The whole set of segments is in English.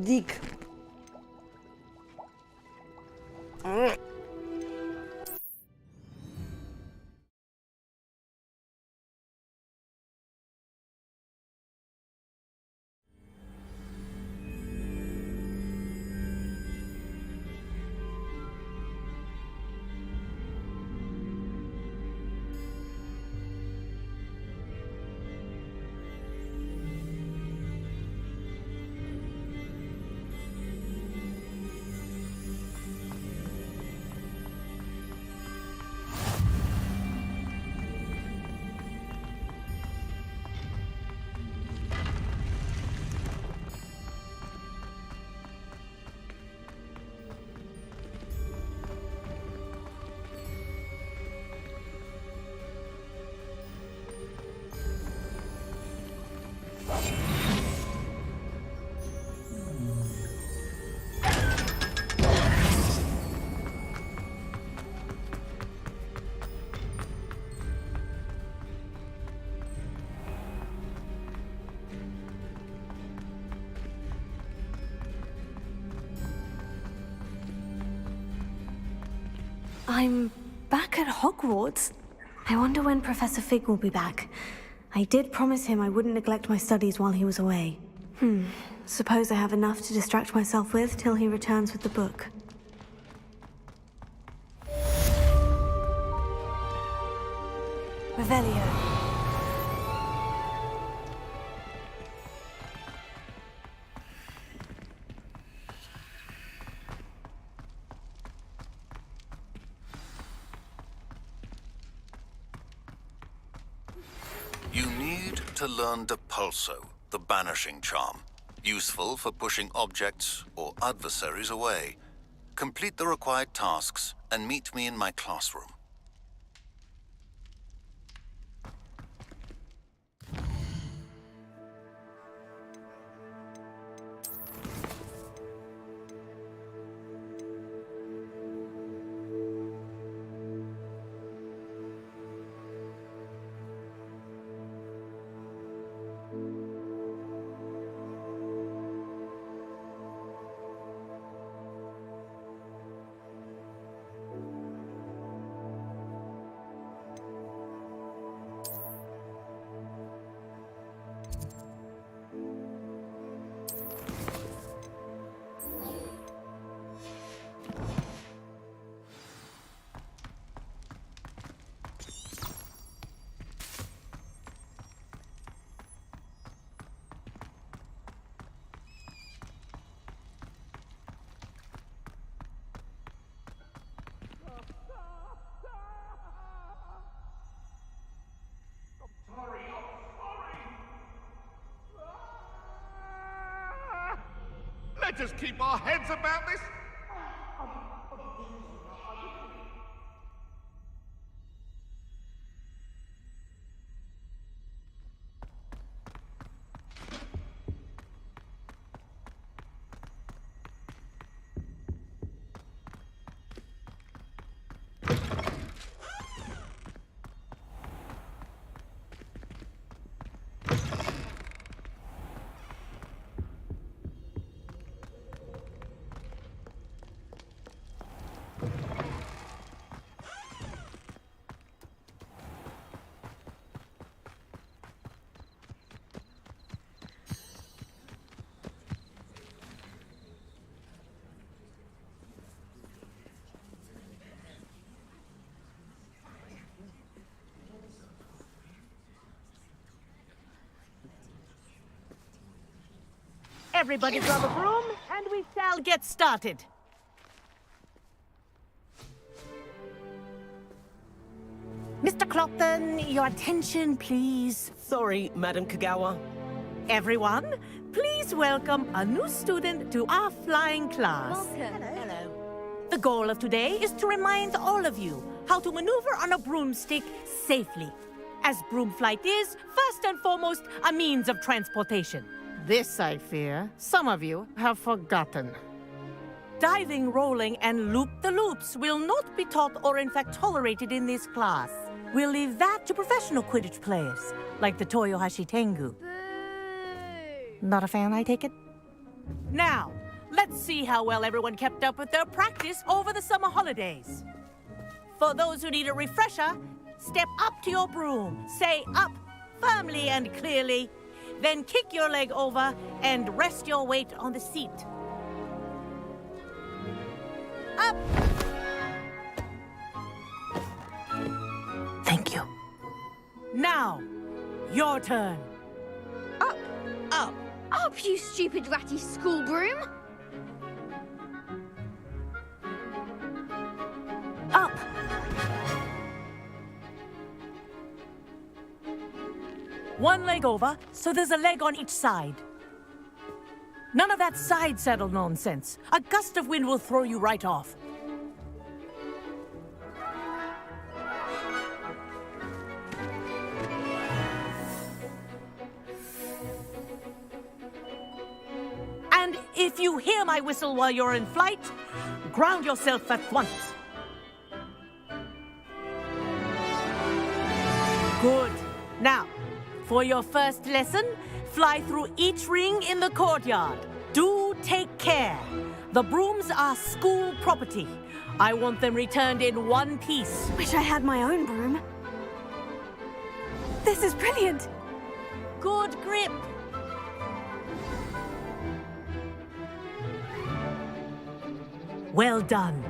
dick. I'm back at Hogwarts. I wonder when Professor Fig will be back. I did promise him I wouldn't neglect my studies while he was away. Suppose I have enough to distract myself with till he returns with the book. Revelio. You need to learn Depulso, the banishing charm. Useful for pushing objects or adversaries away. Complete the required tasks and meet me in my classroom. Let us keep our heads about this. Everybody grab a broom, and we shall get started. Mr. Clopton, your attention, please. Sorry, Madam Kagawa. Everyone, please welcome a new student to our flying class. Welcome. Hello. The goal of today is to remind all of you how to maneuver on a broomstick safely, as broom flight is, first and foremost, a means of transportation. This, I fear, some of you have forgotten. Diving, rolling, and loop-the-loops will not be taught or in fact tolerated in this class. We'll leave that to professional Quidditch players, like the Toyohashi Tengu. Not a fan, I take it? Now, let's see how well everyone kept up with their practice over the summer holidays. For those who need a refresher, step up to your broom, say up firmly and clearly, then kick your leg over and rest your weight on the seat. Up! Thank you. Now, your turn. Up, Up. up, you stupid ratty school broom! Up! One leg over, so there's a leg on each side. None of that side saddle nonsense. A gust of wind will throw you right off. And if you hear my whistle while you're in flight, ground yourself at once. Good. Now, for your first lesson, fly through each ring in the courtyard. Do take care. The brooms are school property. I want them returned in one piece. Wish I had my own broom. This is brilliant. Good grip. Well done.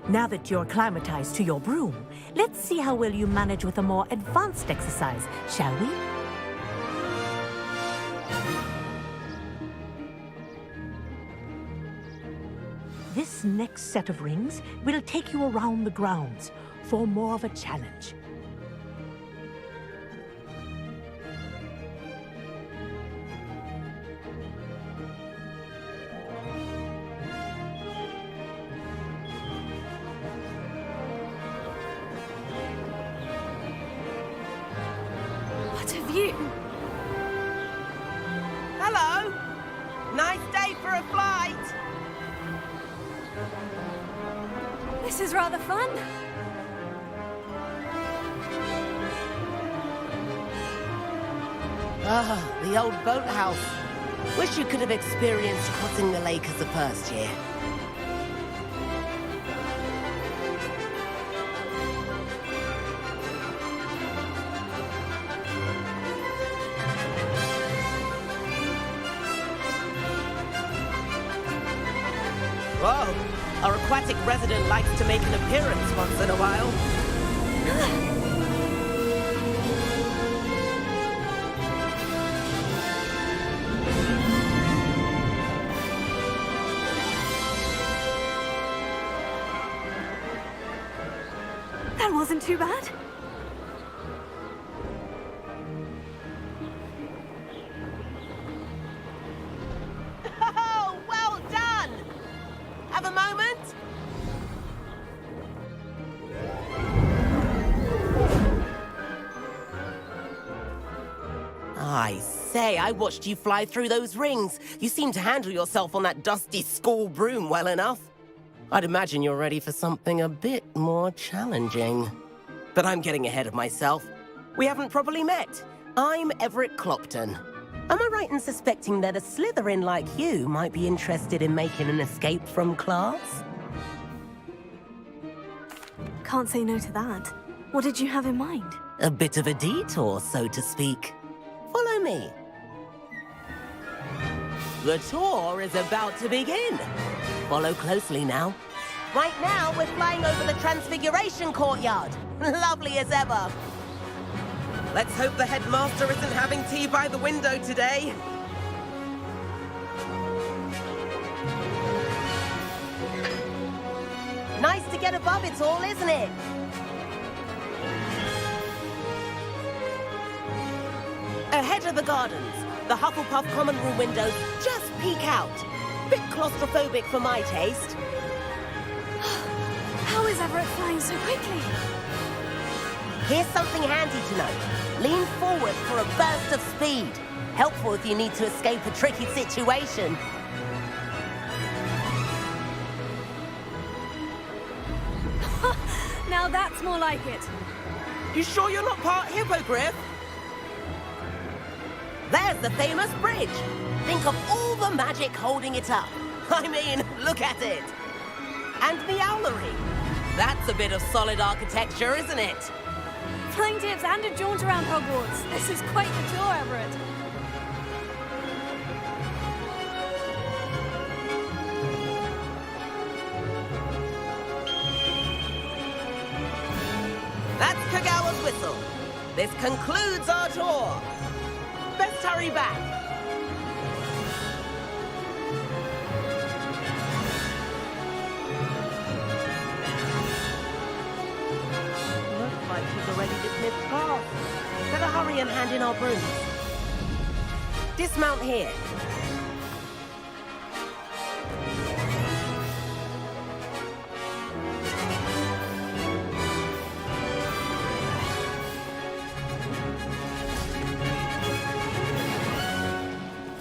Now that you're acclimatized to your broom, let's see how well you manage with a more advanced exercise, shall we? This next set of rings will take you around the grounds for more of a challenge. What a view. Hello. Nice day for a flight. This is rather fun. Ah, the old boathouse. Wish you could have experienced crossing the lake as a first year. Whoa, our aquatic resident likes to make an appearance once in a while. That wasn't too bad. Oh, well done! Have a moment? I say, I watched you fly through those rings. You seem to handle yourself on that dusty school broom well enough. I'd imagine you're ready for something a bit more challenging. But I'm getting ahead of myself. We haven't properly met. I'm Everett Clopton. Am I right in suspecting that a Slytherin like you might be interested in making an escape from class? Can't say no to that. What did you have in mind? A bit of a detour, so to speak. Follow me. The tour is about to begin. Follow closely now. Right now, we're flying over the Transfiguration Courtyard. Lovely as ever. Let's hope the headmaster isn't having tea by the window today. Nice to get above it all, isn't it? Ahead of the gardens, the Hufflepuff common room windows just peek out. Bit claustrophobic for my taste. How is Everett flying so quickly? Here's something handy to know. Lean forward for a burst of speed. Helpful if you need to escape a tricky situation. Now that's more like it. You sure you're not part hippogriff? There's the famous bridge. Think of all the magic holding it up. I mean, look at it. And the owlery. That's a bit of solid architecture, isn't it? Flying tips and a jaunt around Hogwarts. This is quite the tour, Everett. That's Kagawa's whistle. This concludes our tour. Let's hurry back. Looks like she's already dismissed class. Better hurry and hand in our brooms. Dismount here.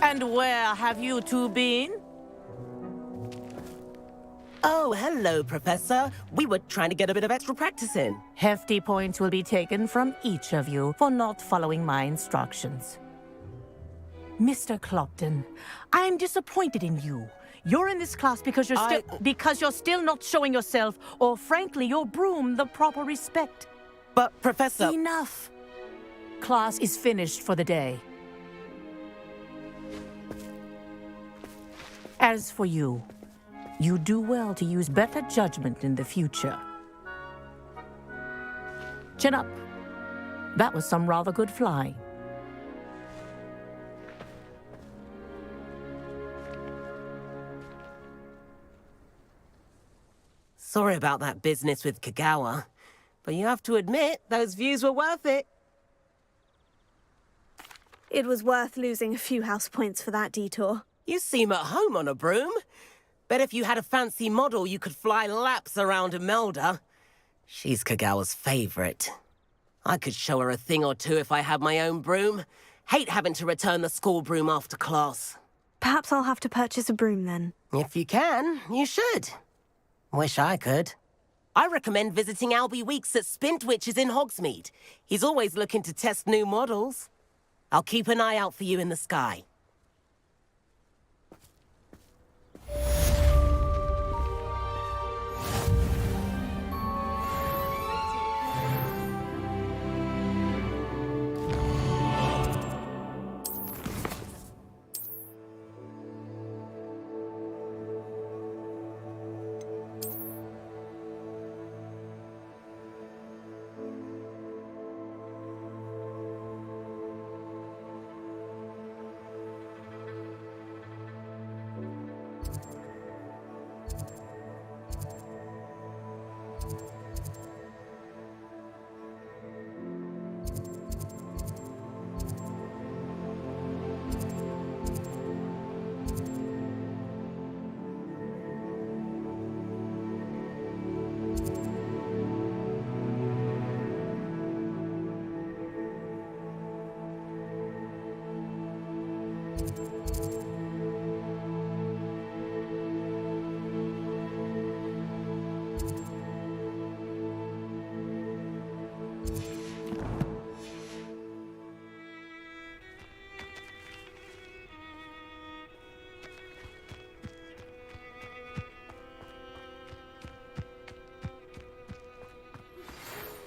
And where have you two been? Oh, hello, Professor. We were trying to get a bit of extra practice in. Hefty points will be taken from each of you for not following my instructions. Mr. Clopton, I'm disappointed in you. You're in this class because you're still not showing yourself, or frankly, your broom the proper respect. But, Professor... Enough. Class is finished for the day. As for you, you do well to use better judgment in the future. Chin up. That was some rather good flying. Sorry about that business with Kagawa, but you have to admit, those views were worth it. It was worth losing a few house points for that detour. You seem at home on a broom. Bet if you had a fancy model, you could fly laps around Imelda. She's Kagawa's favorite. I could show her a thing or two if I had my own broom. Hate having to return the school broom after class. Perhaps I'll have to purchase a broom then. If you can, you should. Wish I could. I recommend visiting Albie Weeks at Spintwitches in Hogsmeade. He's always looking to test new models. I'll keep an eye out for you in the sky.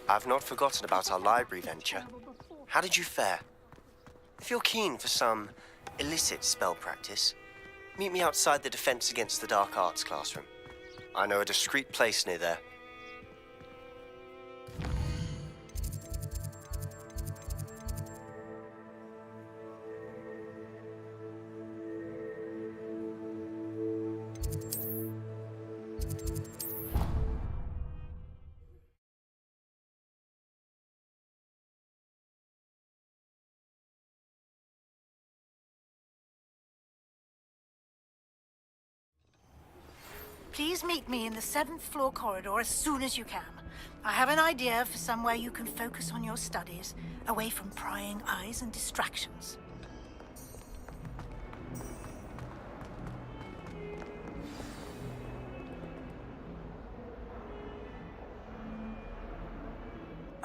I've not forgotten about our library venture. How did you fare? If you're keen for some illicit spell practice, meet me outside the Defense Against the Dark Arts classroom. I know a discreet place near there. Please meet me in the 7th floor corridor as soon as you can. I have an idea for somewhere you can focus on your studies, away from prying eyes and distractions.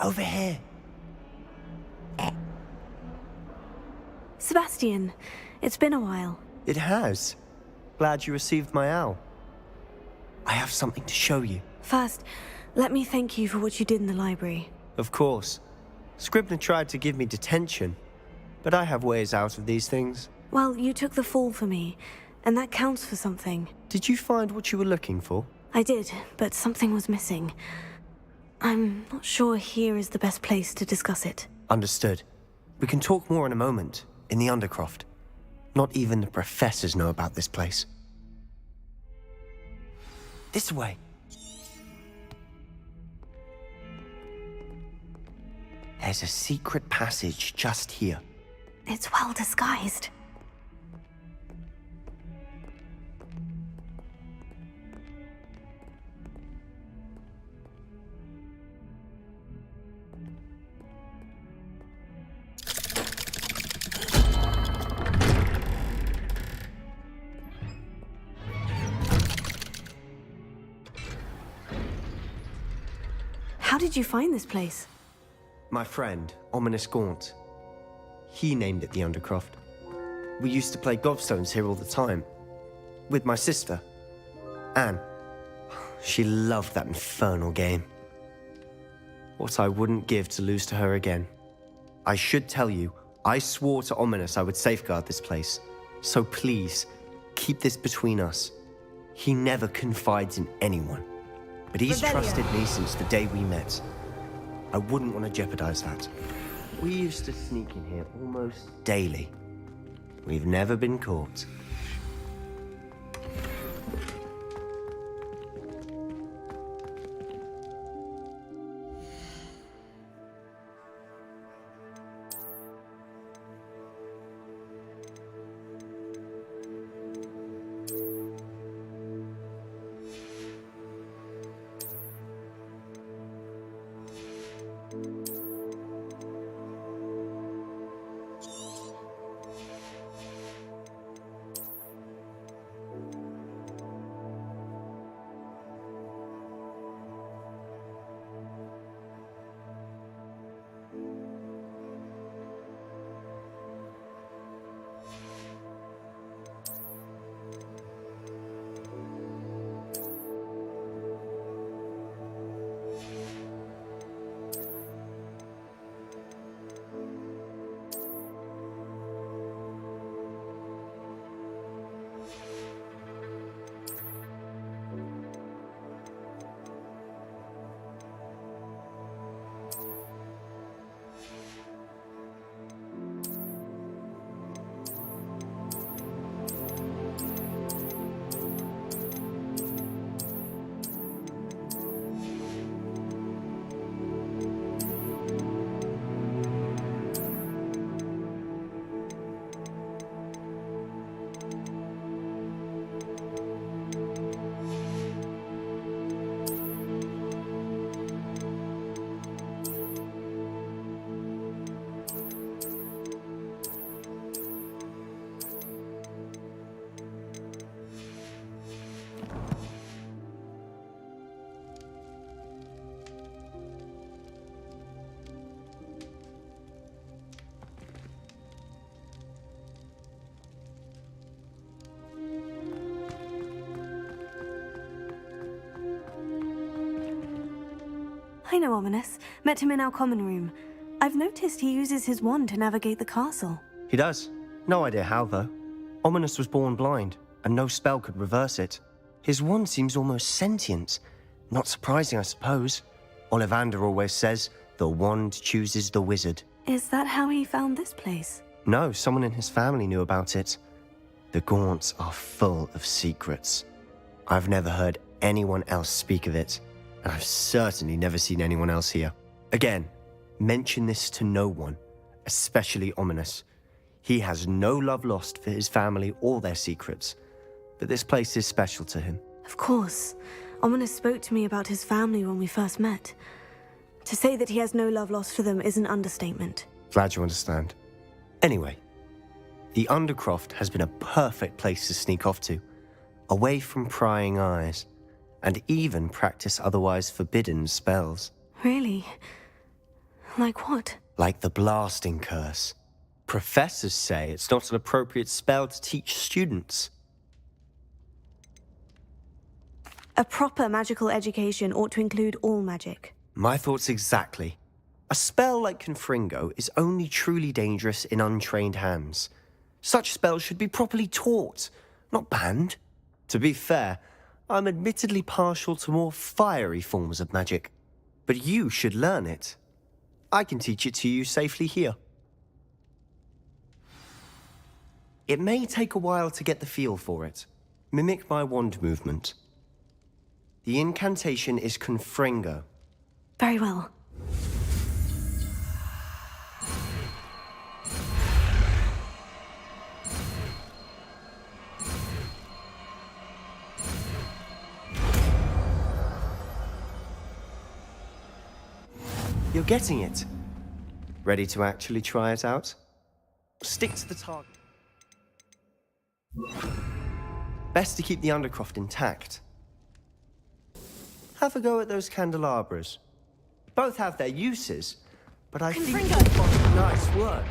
Over here. Sebastian, it's been a while. It has. Glad you received my owl. I have something to show you. First, let me thank you for what you did in the library. Of course. Scribner tried to give me detention, but I have ways out of these things. Well, you took the fall for me, and that counts for something. Did you find what you were looking for? I did, but something was missing. I'm not sure here is the best place to discuss it. Understood. We can talk more in a moment, in the Undercroft. Not even the professors know about this place. This way. There's a secret passage just here. It's well disguised. How did you find this place? My friend, Ominous Gaunt. He named it the Undercroft. We used to play gobstones here all the time. With my sister, Anne. She loved that infernal game. What I wouldn't give to lose to her again. I should tell you, I swore to Ominous I would safeguard this place. So please, keep this between us. He never confides in anyone. But he's trusted me since the day we met. I wouldn't want to jeopardize that. We used to sneak in here almost daily. We've never been caught. I know Ominous. Met him in our common room. I've noticed he uses his wand to navigate the castle. He does. No idea how, though. Ominous was born blind, and no spell could reverse it. His wand seems almost sentient. Not surprising, I suppose. Ollivander always says, the wand chooses the wizard. Is that how he found this place? No, someone in his family knew about it. The Gaunts are full of secrets. I've never heard anyone else speak of it, and I've certainly never seen anyone else here. Again, mention this to no one, especially Ominous. He has no love lost for his family or their secrets, but this place is special to him. Of course. Ominous spoke to me about his family when we first met. To say that he has no love lost for them is an understatement. Glad you understand. Anyway, the Undercroft has been a perfect place to sneak off to, away from prying eyes, and even practice otherwise forbidden spells. Really? Like what? Like the blasting curse. Professors say it's not an appropriate spell to teach students. A proper magical education ought to include all magic. My thoughts exactly. A spell like Confringo is only truly dangerous in untrained hands. Such spells should be properly taught, not banned. To be fair, I'm admittedly partial to more fiery forms of magic. But you should learn it. I can teach it to you safely here. It may take a while to get the feel for it. Mimic my wand movement. The incantation is Confringo. Very well. You're getting it. Ready to actually try it out? Stick to the target. Best to keep the Undercroft intact. Have a go at those candelabras. Both have their uses, but I think you've nice work.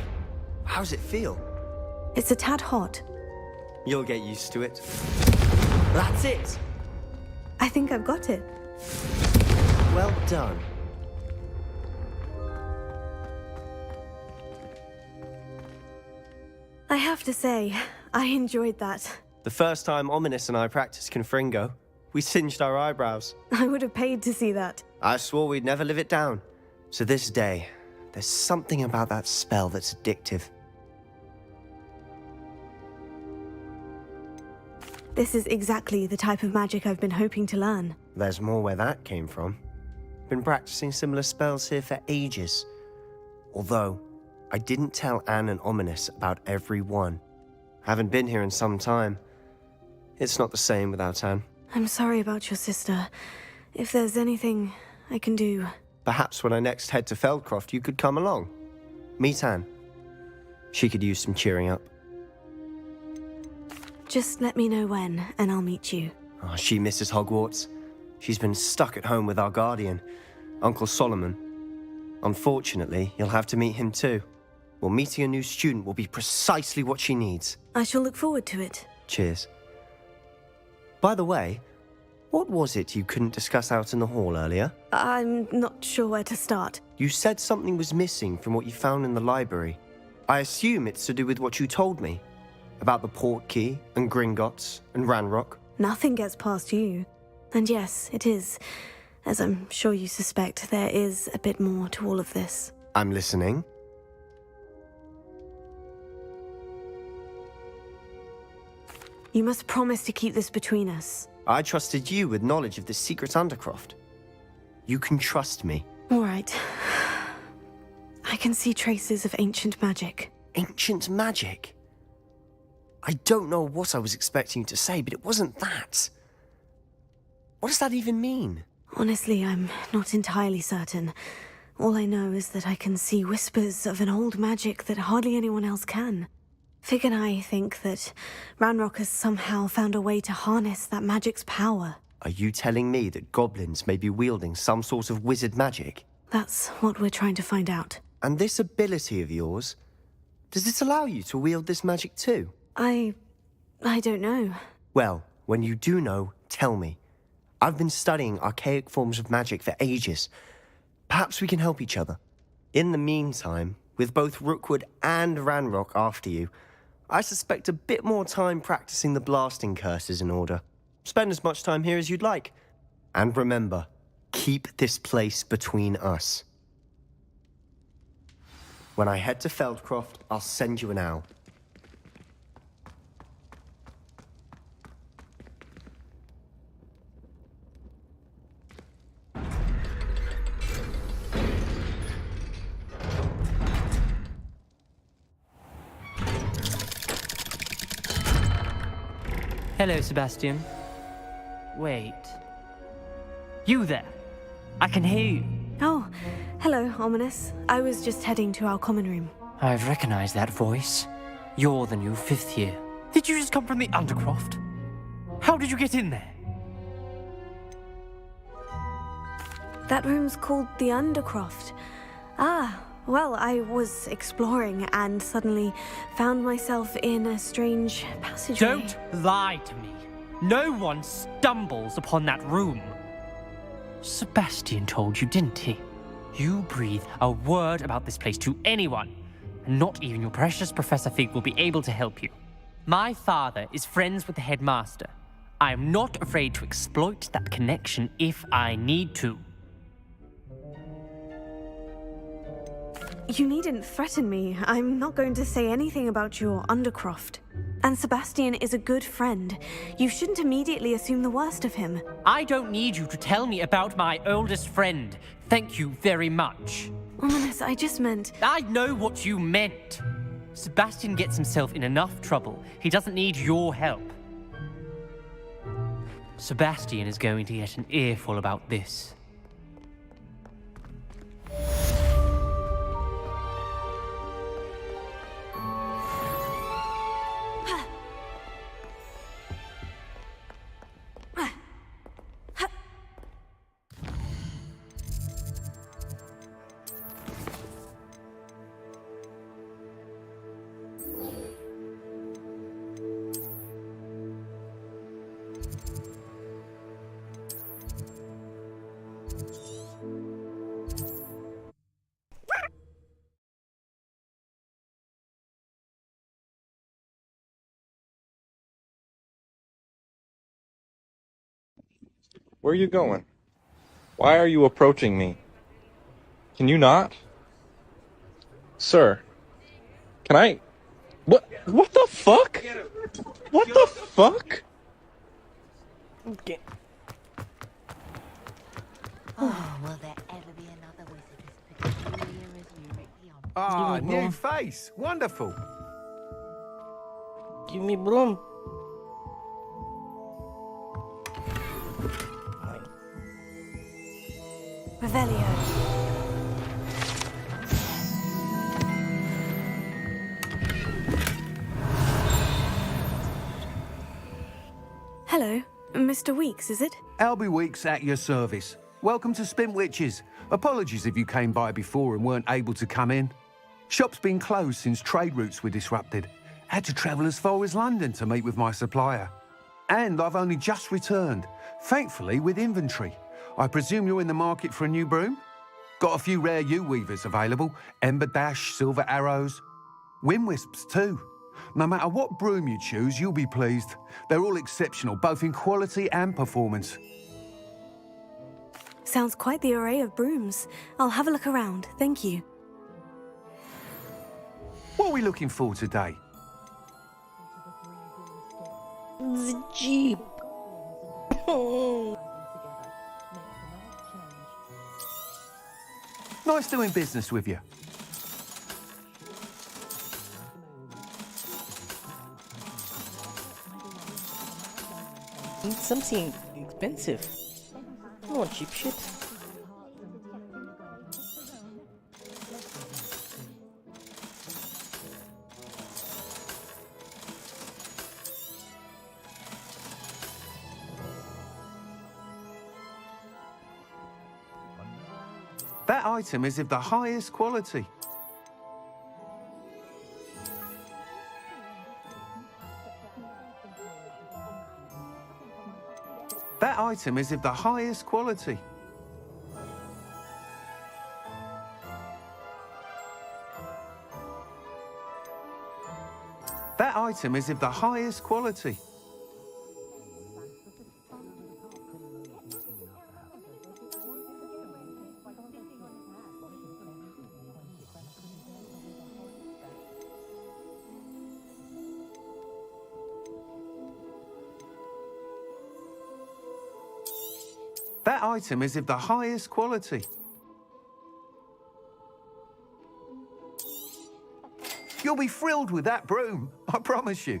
How's it feel? It's a tad hot. You'll get used to it. That's it! I think I've got it. Well done. I have to say, I enjoyed that. The first time Ominous and I practiced Confringo, we singed our eyebrows. I would have paid to see that. I swore we'd never live it down. To this day, there's something about that spell that's addictive. This is exactly the type of magic I've been hoping to learn. There's more where that came from. Been practicing similar spells here for ages. Although, I didn't tell Anne and Ominous about every one. Haven't been here in some time. It's not the same without Anne. I'm sorry about your sister. If there's anything I can do... Perhaps when I next head to Feldcroft, you could come along. Meet Anne. She could use some cheering up. Just let me know when, and I'll meet you. Oh, she misses Hogwarts. She's been stuck at home with our guardian, Uncle Solomon. Unfortunately, you'll have to meet him too. Well, meeting a new student will be precisely what she needs. I shall look forward to it. Cheers. By the way, what was it you couldn't discuss out in the hall earlier? I'm not sure where to start. You said something was missing from what you found in the library. I assume it's to do with what you told me. About the port key, and Gringotts, and Ranrock. Nothing gets past you. And yes, it is. As I'm sure you suspect, there is a bit more to all of this. I'm listening. You must promise to keep this between us. I trusted you with knowledge of the secret Undercroft. You can trust me. All right. I can see traces of ancient magic. Ancient magic? I don't know what I was expecting you to say, but it wasn't that. What does that even mean? Honestly, I'm not entirely certain. All I know is that I can see whispers of an old magic that hardly anyone else can. Fig and I think that Ranrock has somehow found a way to harness that magic's power. Are you telling me that goblins may be wielding some sort of wizard magic? That's what we're trying to find out. And this ability of yours, does it allow you to wield this magic too? I don't know. Well, when you do know, tell me. I've been studying archaic forms of magic for ages. Perhaps we can help each other. In the meantime, with both Rookwood and Ranrock after you, I suspect a bit more time practicing the blasting curse is in order. Spend as much time here as you'd like. And remember, keep this place between us. When I head to Feldcroft, I'll send you an owl. Hello, Sebastian. Wait. You there? I can hear you. Oh, hello, Ominous. I was just heading to our common room. I've recognized that voice. You're the new 5th year. Did you just come from the Undercroft? How did you get in there? That room's called the Undercroft. Ah, well, I was exploring and suddenly found myself in a strange passageway. Don't lie to me. No one stumbles upon that room. Sebastian told you, didn't he? You breathe a word about this place to anyone, and not even your precious Professor Fig will be able to help you. My father is friends with the headmaster. I am not afraid to exploit that connection if I need to. You needn't threaten me. I'm not going to say anything about your Undercroft. And Sebastian is a good friend. You shouldn't immediately assume the worst of him. I don't need you to tell me about my oldest friend. Thank you very much. Ominous, I just meant... I know what you meant. Sebastian gets himself in enough trouble. He doesn't need your help. Sebastian is going to get an earful about this. Where are you going? Why are you approaching me? Can you not? Sir, can I... What the fuck? What the fuck? Okay. Oh, will there ever be another wizard as peculiar as you, Ricky? Ah, new face. Wonderful. Give me broom. Revelio. Hello, Mr. Weeks, is it? Albie Weeks at your service. Welcome to Spintwitches. Apologies if you came by before and weren't able to come in. Shop's been closed since trade routes were disrupted. Had to travel as far as London to meet with my supplier. And I've only just returned, thankfully with inventory. I presume you're in the market for a new broom? Got a few rare U-weavers available. Ember Dash, Silver Arrows. Wind Wisps too. No matter what broom you choose, you'll be pleased. They're all exceptional, both in quality and performance. Sounds quite the array of brooms. I'll have a look around, thank you. What are we looking for today? The Jeep. Nice doing business with you. Need something expensive. I don't want cheap shit. That item is of the highest quality. That item is of the highest quality. That item is of the highest quality. That item is of the highest quality. You'll be thrilled with that broom, I promise you.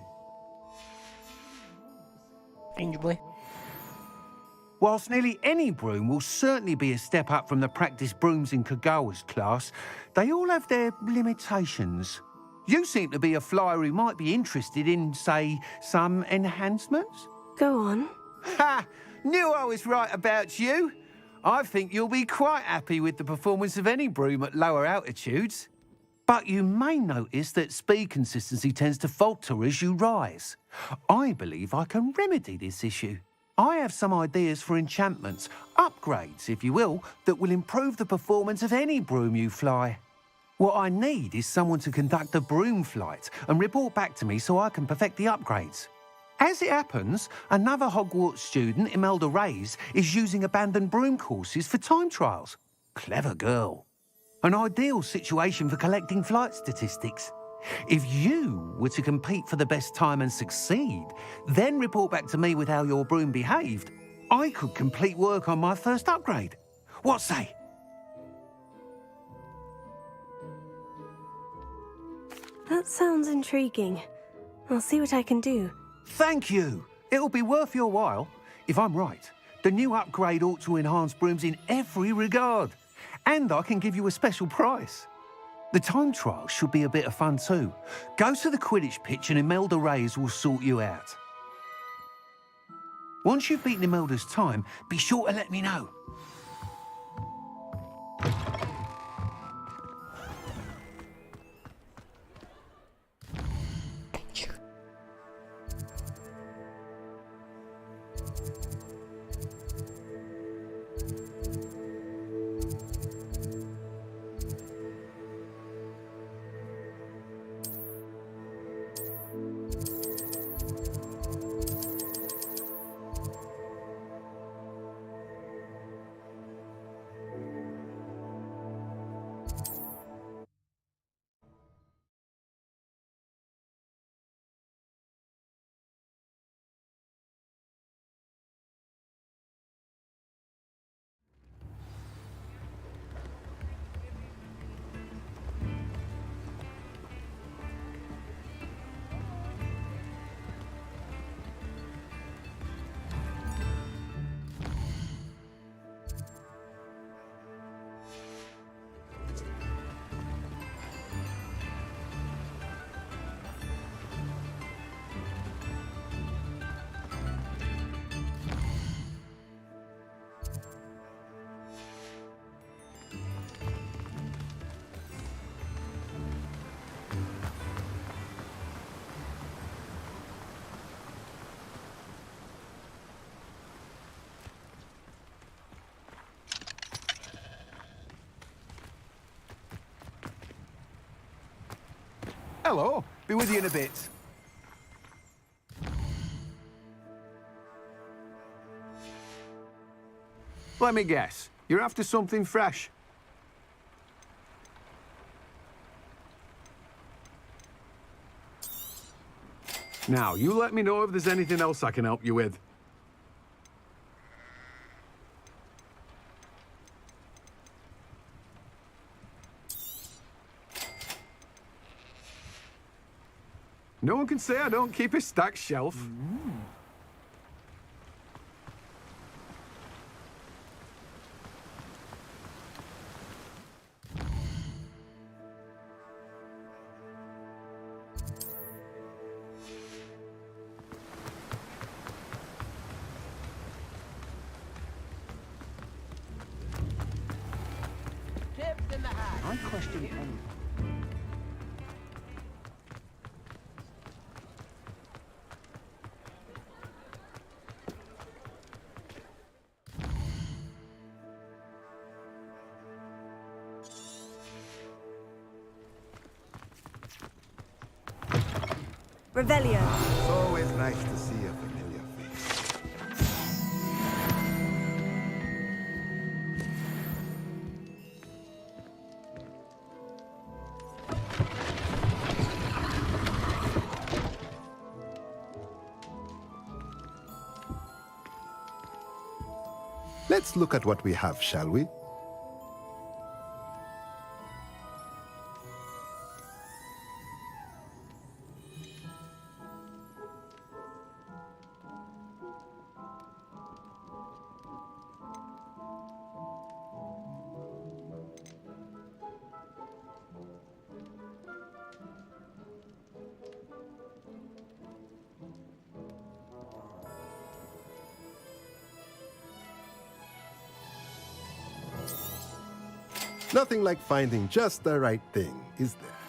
Angel boy. Whilst nearly any broom will certainly be a step up from the practice brooms in Kagawa's class, they all have their limitations. You seem to be a flyer who might be interested in, say, some enhancements? Go on. Ha! Knew I was right about you. I think you'll be quite happy with the performance of any broom at lower altitudes. But you may notice that speed consistency tends to falter as you rise. I believe I can remedy this issue. I have some ideas for enchantments, upgrades, if you will, that will improve the performance of any broom you fly. What I need is someone to conduct a broom flight and report back to me so I can perfect the upgrades. As it happens, another Hogwarts student, Imelda Reyes, is using abandoned broom courses for time trials. Clever girl. An ideal situation for collecting flight statistics. If you were to compete for the best time and succeed, then report back to me with how your broom behaved, I could complete work on my first upgrade. What say? That sounds intriguing. I'll see what I can do. Thank you. It'll be worth your while. If I'm right, the new upgrade ought to enhance brooms in every regard. And I can give you a special price. The time trial should be a bit of fun too. Go to the Quidditch pitch and Imelda Reyes will sort you out. Once you've beaten Imelda's time, be sure to let me know. Hello. Be with you in a bit. Let me guess. You're after something fresh. Now, you let me know if there's anything else I can help you with. No one can say I don't keep a stacked shelf. Tips in the hat. I question anything. Revelio. It's always nice to see a familiar face. Let's look at what we have, shall we? Nothing like finding just the right thing, is there?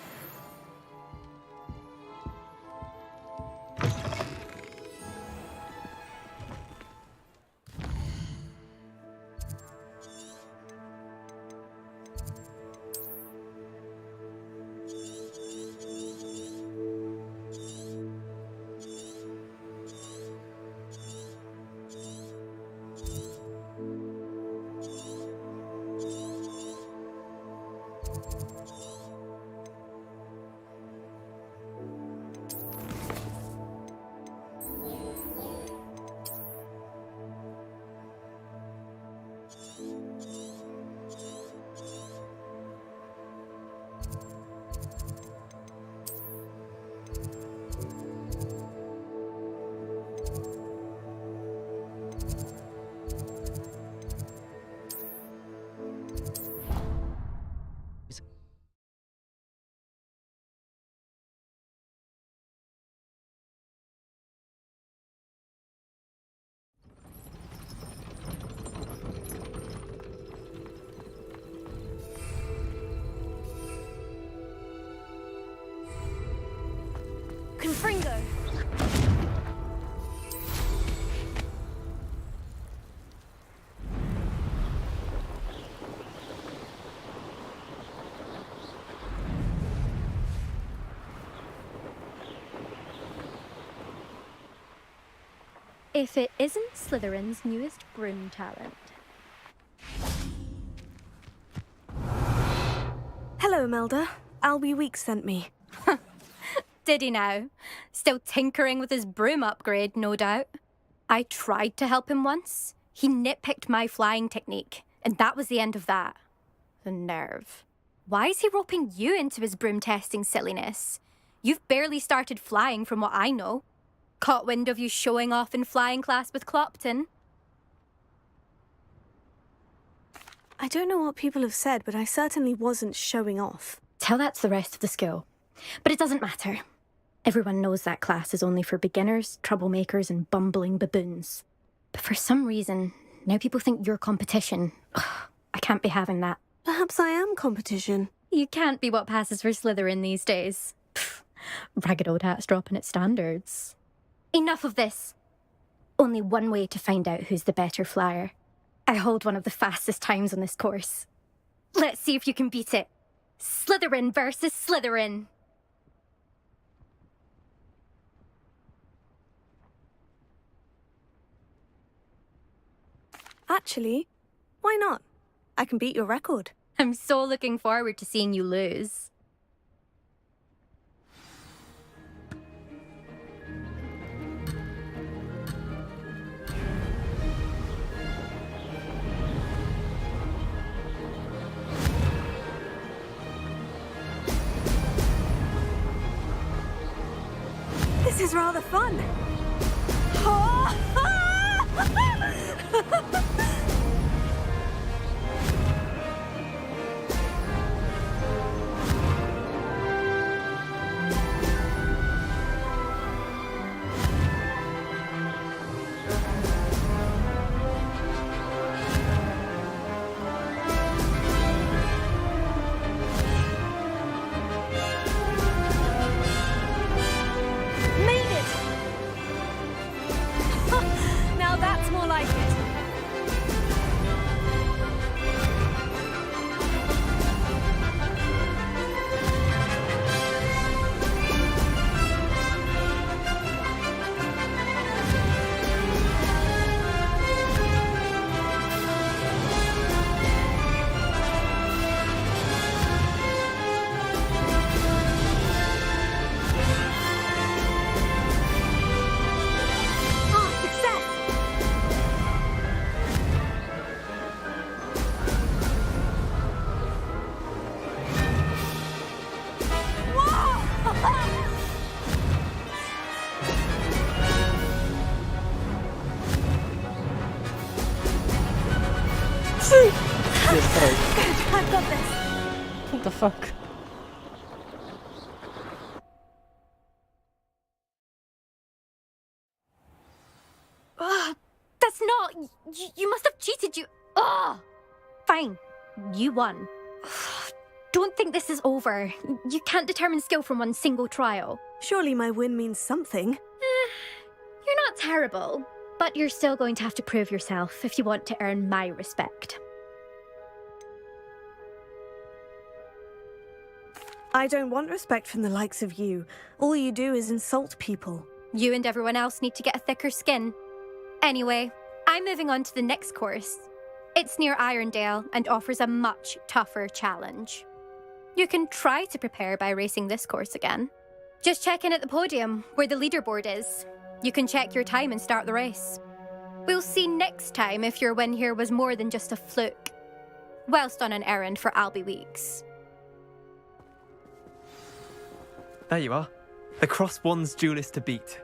Confringo! If it isn't Slytherin's newest broom talent. Hello, Imelda. Albie Weeks sent me. Did he now? Still tinkering with his broom upgrade, no doubt. I tried to help him once. He nitpicked my flying technique, and that was the end of that. The nerve. Why is he roping you into his broom testing silliness? You've barely started flying from what I know. Caught wind of you showing off in flying class with Clopton. I don't know what people have said, but I certainly wasn't showing off. Tell that to the rest of the school. But it doesn't matter. Everyone knows that class is only for beginners, troublemakers, and bumbling baboons. But for some reason, now people think you're competition. Ugh, I can't be having that. Perhaps I am competition. You can't be what passes for Slytherin these days. Pfft, ragged old hat's dropping its standards. Enough of this. Only one way to find out who's the better flyer. I hold one of the fastest times on this course. Let's see if you can beat it. Slytherin versus Slytherin. Actually, why not? I can beat your record. I'm so looking forward to seeing you lose. This is rather fun. Now that's more like it. I've got this. What the fuck? That's not... You must have cheated, you... Ugh! Fine. You won. Don't think this is over. You can't determine skill from one single trial. Surely my win means something. You're not terrible, but you're still going to have to prove yourself if you want to earn my respect. I don't want respect from the likes of you. All you do is insult people. You and everyone else need to get a thicker skin. Anyway, I'm moving on to the next course. It's near Irondale and offers a much tougher challenge. You can try to prepare by racing this course again. Just check in at the podium, where the leaderboard is. You can check your time and start the race. We'll see next time if your win here was more than just a fluke. Whilst on an errand for Albie Weeks. There you are. The Cross Wands duelist to beat.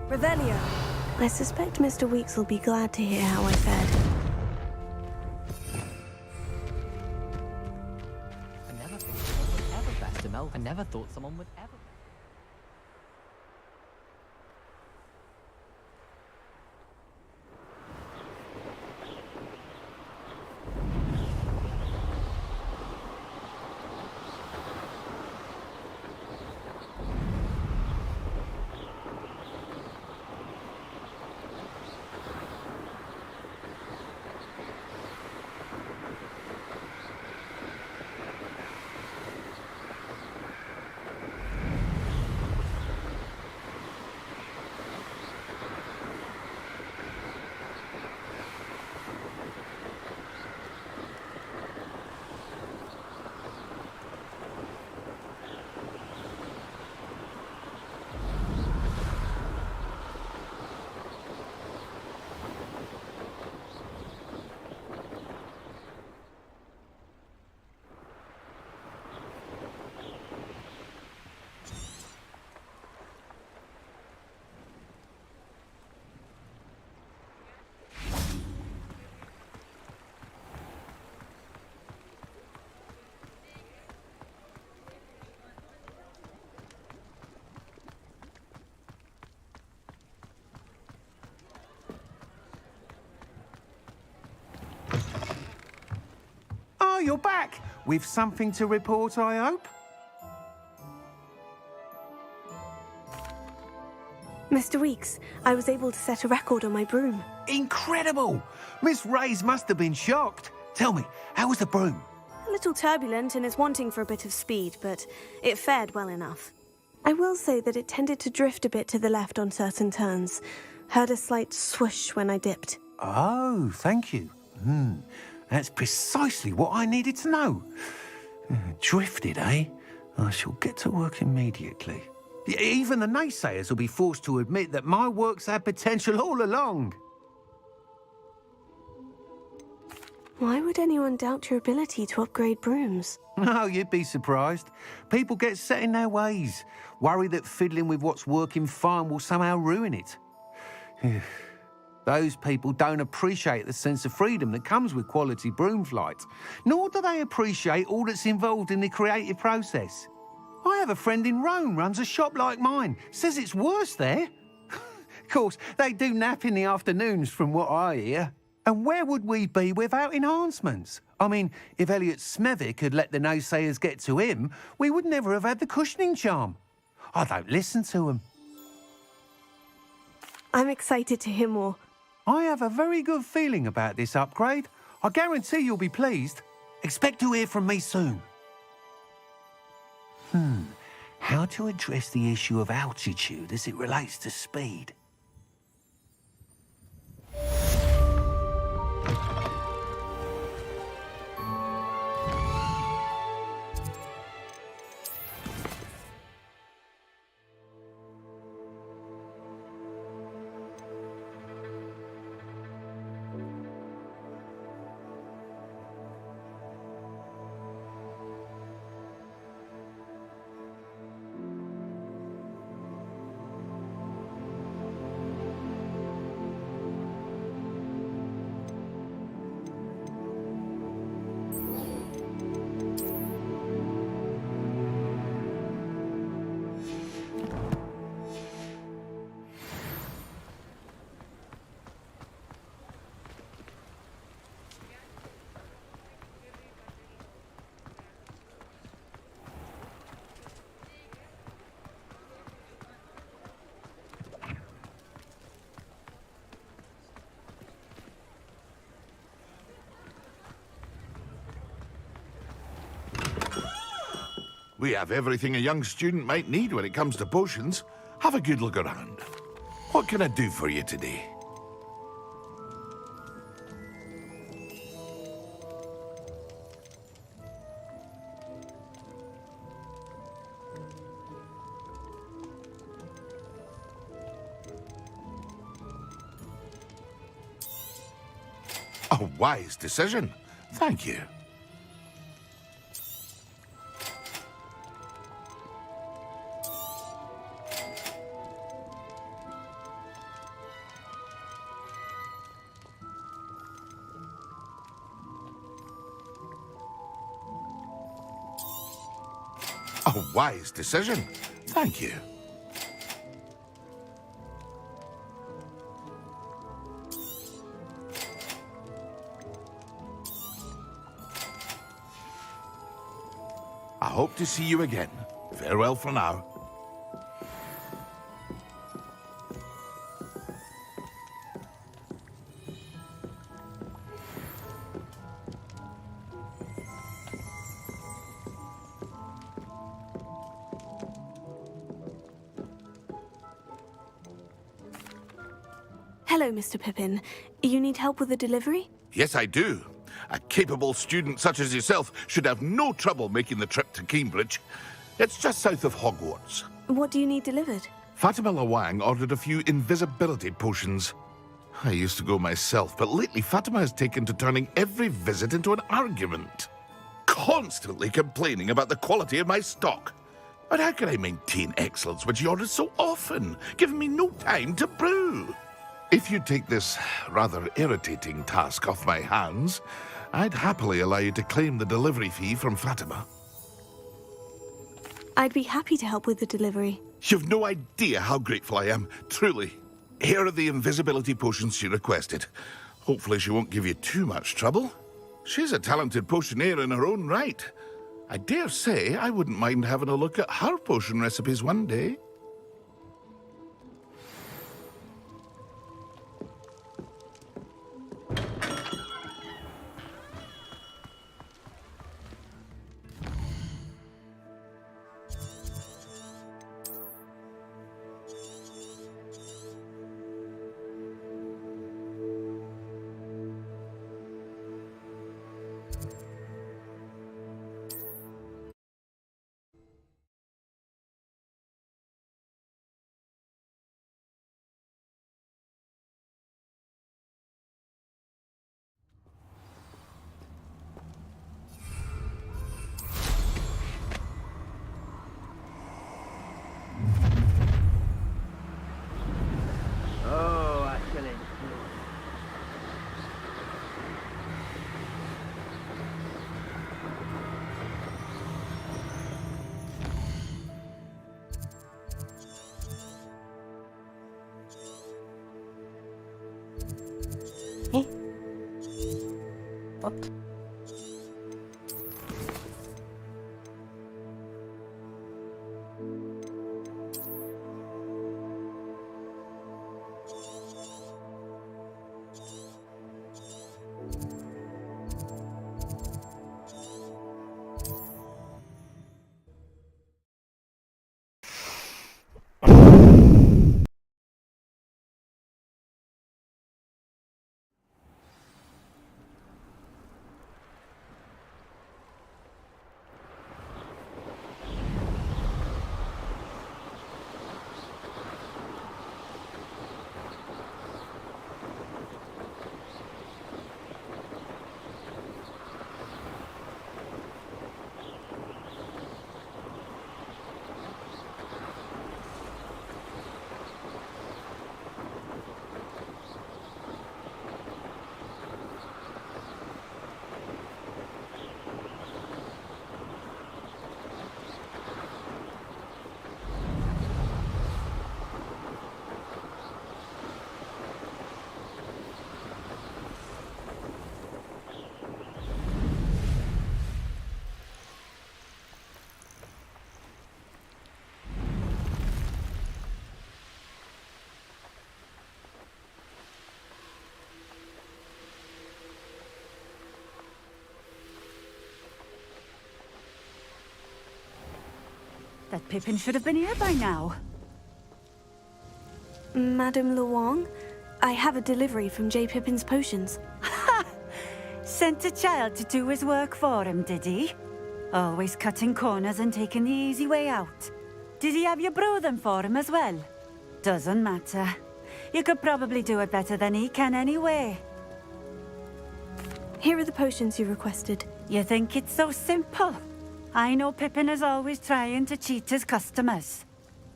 Revelio. I suspect Mr. Weeks will be glad to hear how I fared. I never thought someone would ever. Oh, you're back! With something to report, I hope? Mr. Weeks, I was able to set a record on my broom. Incredible! Miss Reyes must have been shocked. Tell me, how was the broom? A little turbulent and is wanting for a bit of speed, but it fared well enough. I will say that it tended to drift a bit to the left on certain turns. Heard a slight swoosh when I dipped. Oh, thank you. That's precisely what I needed to know. Drifted, eh? I shall get to work immediately. Even the naysayers will be forced to admit that my work's had potential all along. Why would anyone doubt your ability to upgrade brooms? No, you'd be surprised. People get set in their ways, worry that fiddling with what's working fine will somehow ruin it. Those people don't appreciate the sense of freedom that comes with quality broom flight, nor do they appreciate all that's involved in the creative process. I have a friend in Rome runs a shop like mine, says it's worse there. Of course, they do nap in the afternoons from what I hear. And where would we be without enhancements? I mean, if Elliot Smethwick had let the naysayers get to him, we would never have had the cushioning charm. I don't listen to them. I'm excited to hear more. I have a very good feeling about this upgrade. I guarantee you'll be pleased. Expect to hear from me soon. How to address the issue of altitude as it relates to speed? We have everything a young student might need when it comes to potions. Have a good look around. What can I do for you today? A wise decision. Thank you. A wise decision. Thank you. I hope to see you again. Farewell for now. Hello, Mr. Pippin. You need help with the delivery? Yes, I do. A capable student such as yourself should have no trouble making the trip to Cambridge. It's just south of Hogwarts. What do you need delivered? Fatima Lawang ordered a few invisibility potions. I used to go myself, but lately Fatima has taken to turning every visit into an argument. Constantly complaining about the quality of my stock. But how can I maintain excellence when she orders so often, giving me no time to brew? If you take this rather irritating task off my hands, I'd happily allow you to claim the delivery fee from Fatima. I'd be happy to help with the delivery. You've no idea how grateful I am, truly. Here are the invisibility potions she requested. Hopefully she won't give you too much trouble. She's a talented potioneer in her own right. I dare say I wouldn't mind having a look at her potion recipes one day. What? That Pippin should have been here by now. Madame Lawang, I have a delivery from J. Pippin's potions. Ha! Sent a child to do his work for him, did he? Always cutting corners and taking the easy way out. Did he have you brew them for him as well? Doesn't matter. You could probably do it better than he can anyway. Here are the potions you requested. You think it's so simple? I know Pippin is always trying to cheat his customers.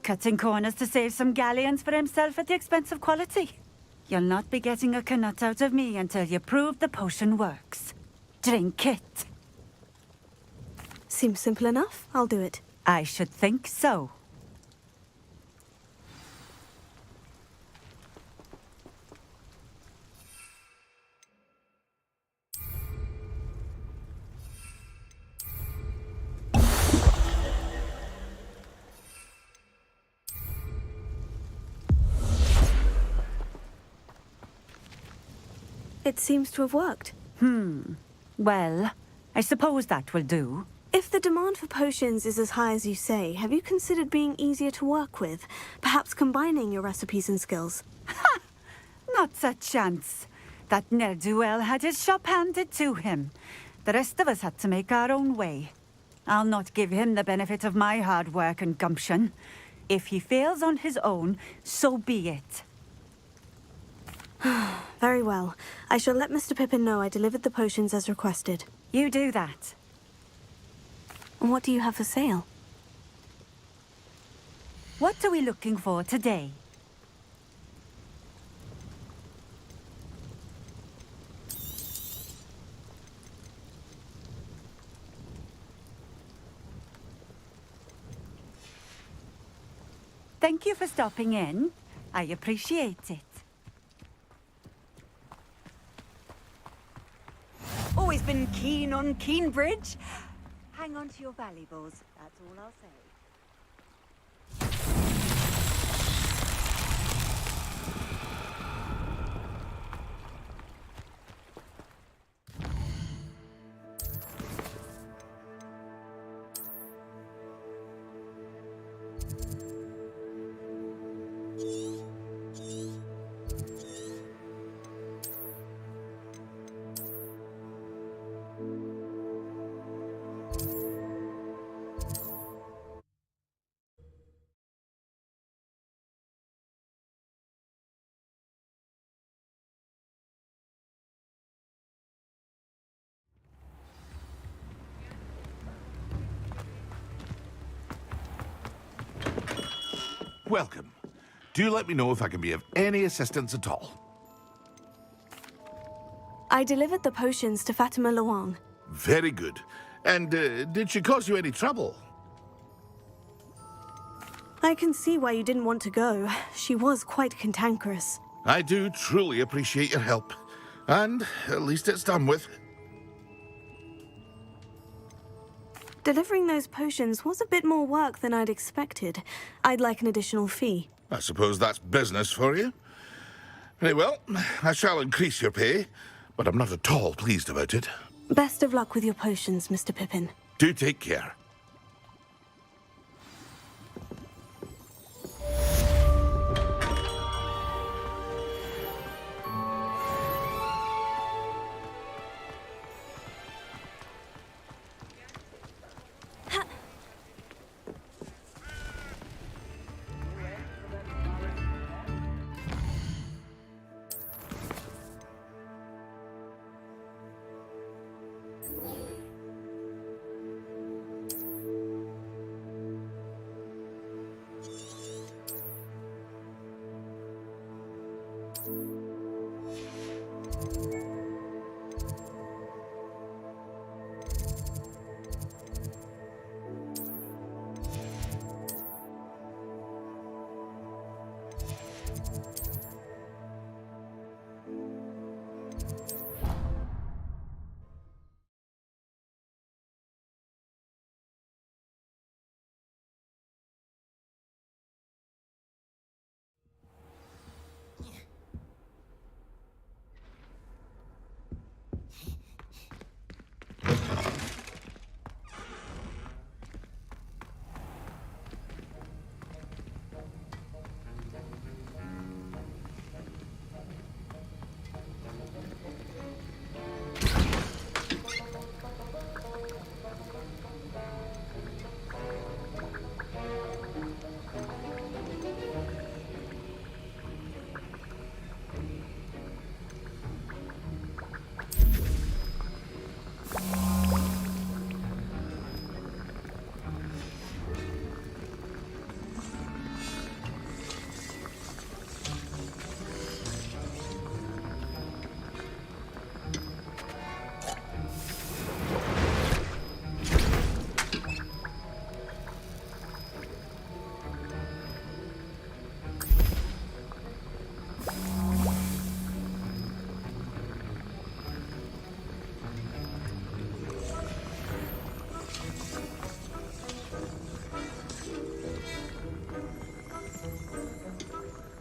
Cutting corners to save some galleons for himself at the expense of quality. You'll not be getting a canut out of me until you prove the potion works. Drink it. Seems simple enough. I'll do it. I should think so. It seems to have worked. Well, I suppose that will do. If the demand for potions is as high as you say, have you considered being easier to work with? Perhaps combining your recipes and skills? Not a chance. That ne'er-do-well had his shop handed to him. The rest of us had to make our own way. I'll not give him the benefit of my hard work and gumption. If he fails on his own, so be it. Very well. I shall let Mr. Pippin know I delivered the potions as requested. You do that. And what do you have for sale? What are we looking for today? Thank you for stopping in. I appreciate it. Always been keen on Keenbridge. Hang on to your valuables, that's all I'll say. Welcome. Do let me know if I can be of any assistance at all. I delivered the potions to Fatima Luang. Very good. And did she cause you any trouble? I can see why you didn't want to go. She was quite cantankerous. I do truly appreciate your help. And at least it's done with. Delivering those potions was a bit more work than I'd expected. I'd like an additional fee. I suppose that's business for you. Very well, I shall increase your pay, but I'm not at all pleased about it. Best of luck with your potions, Mr. Pippin. Do take care.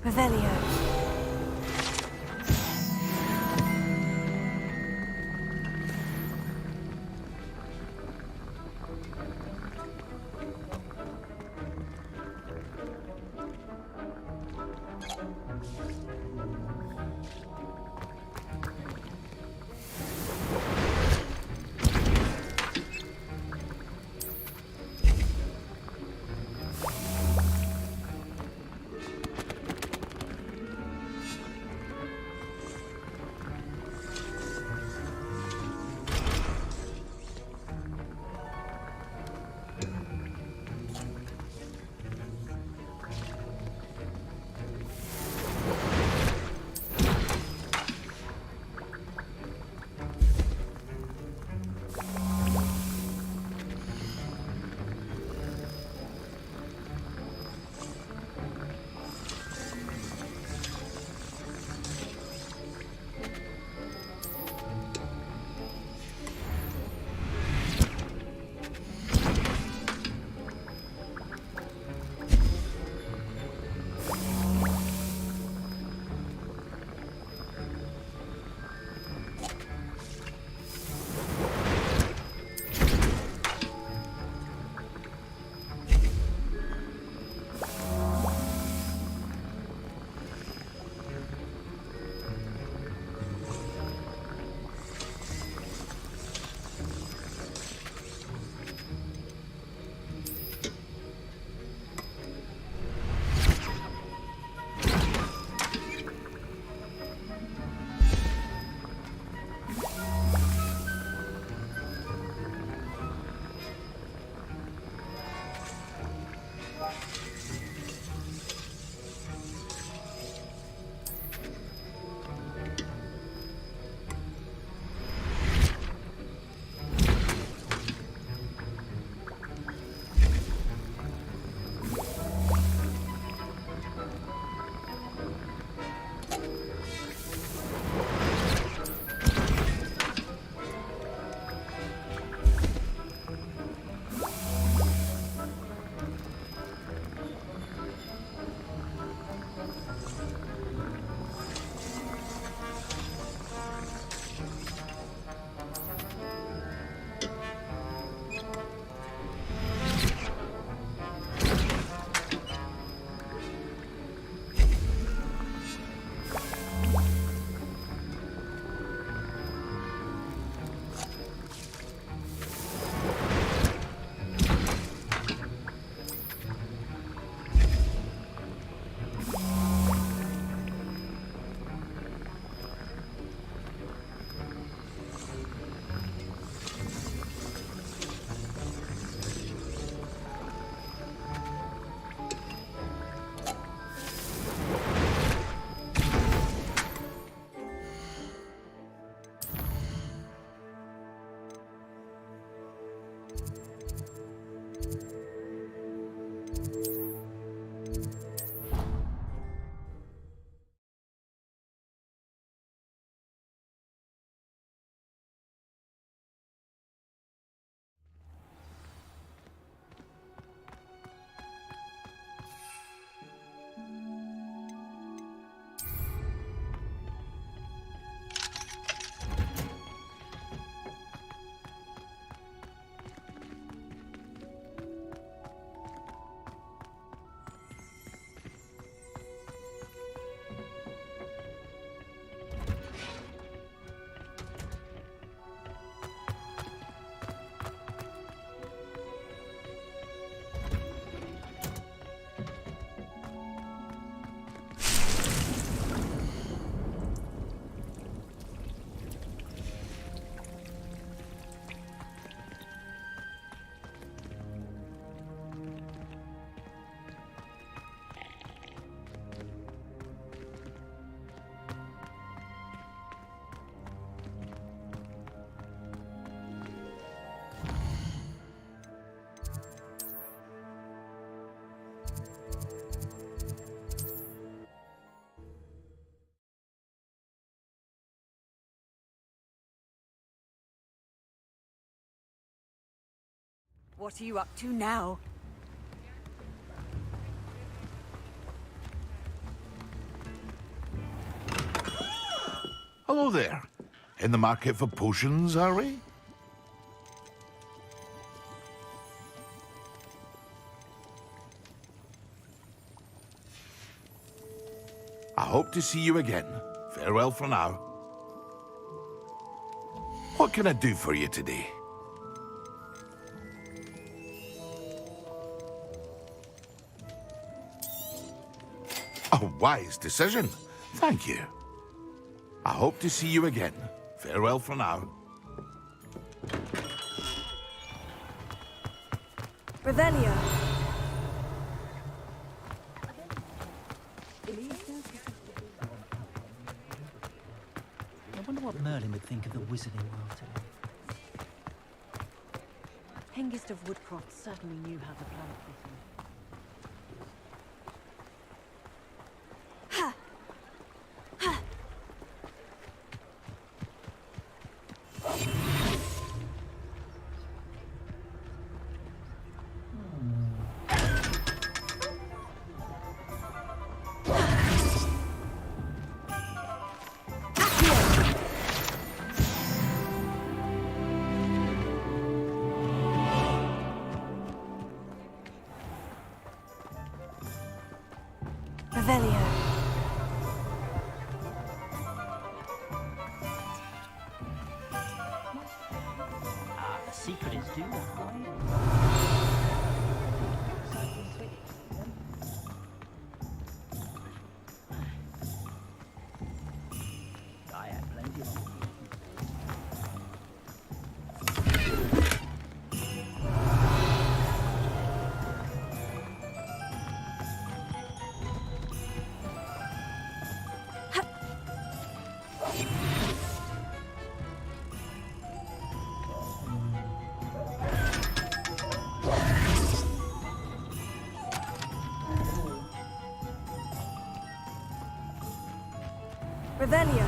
Revelio. What are you up to now? Hello there. In the market for potions, are we? I hope to see you again. Farewell for now. What can I do for you today? A wise decision. Thank you. I hope to see you again. Farewell for now. Revelio. I wonder what Merlin would think of the wizarding world today. Hengist of Woodcroft certainly knew how to plan it with him. Revelio. The secret is to I had plenty of Revelio.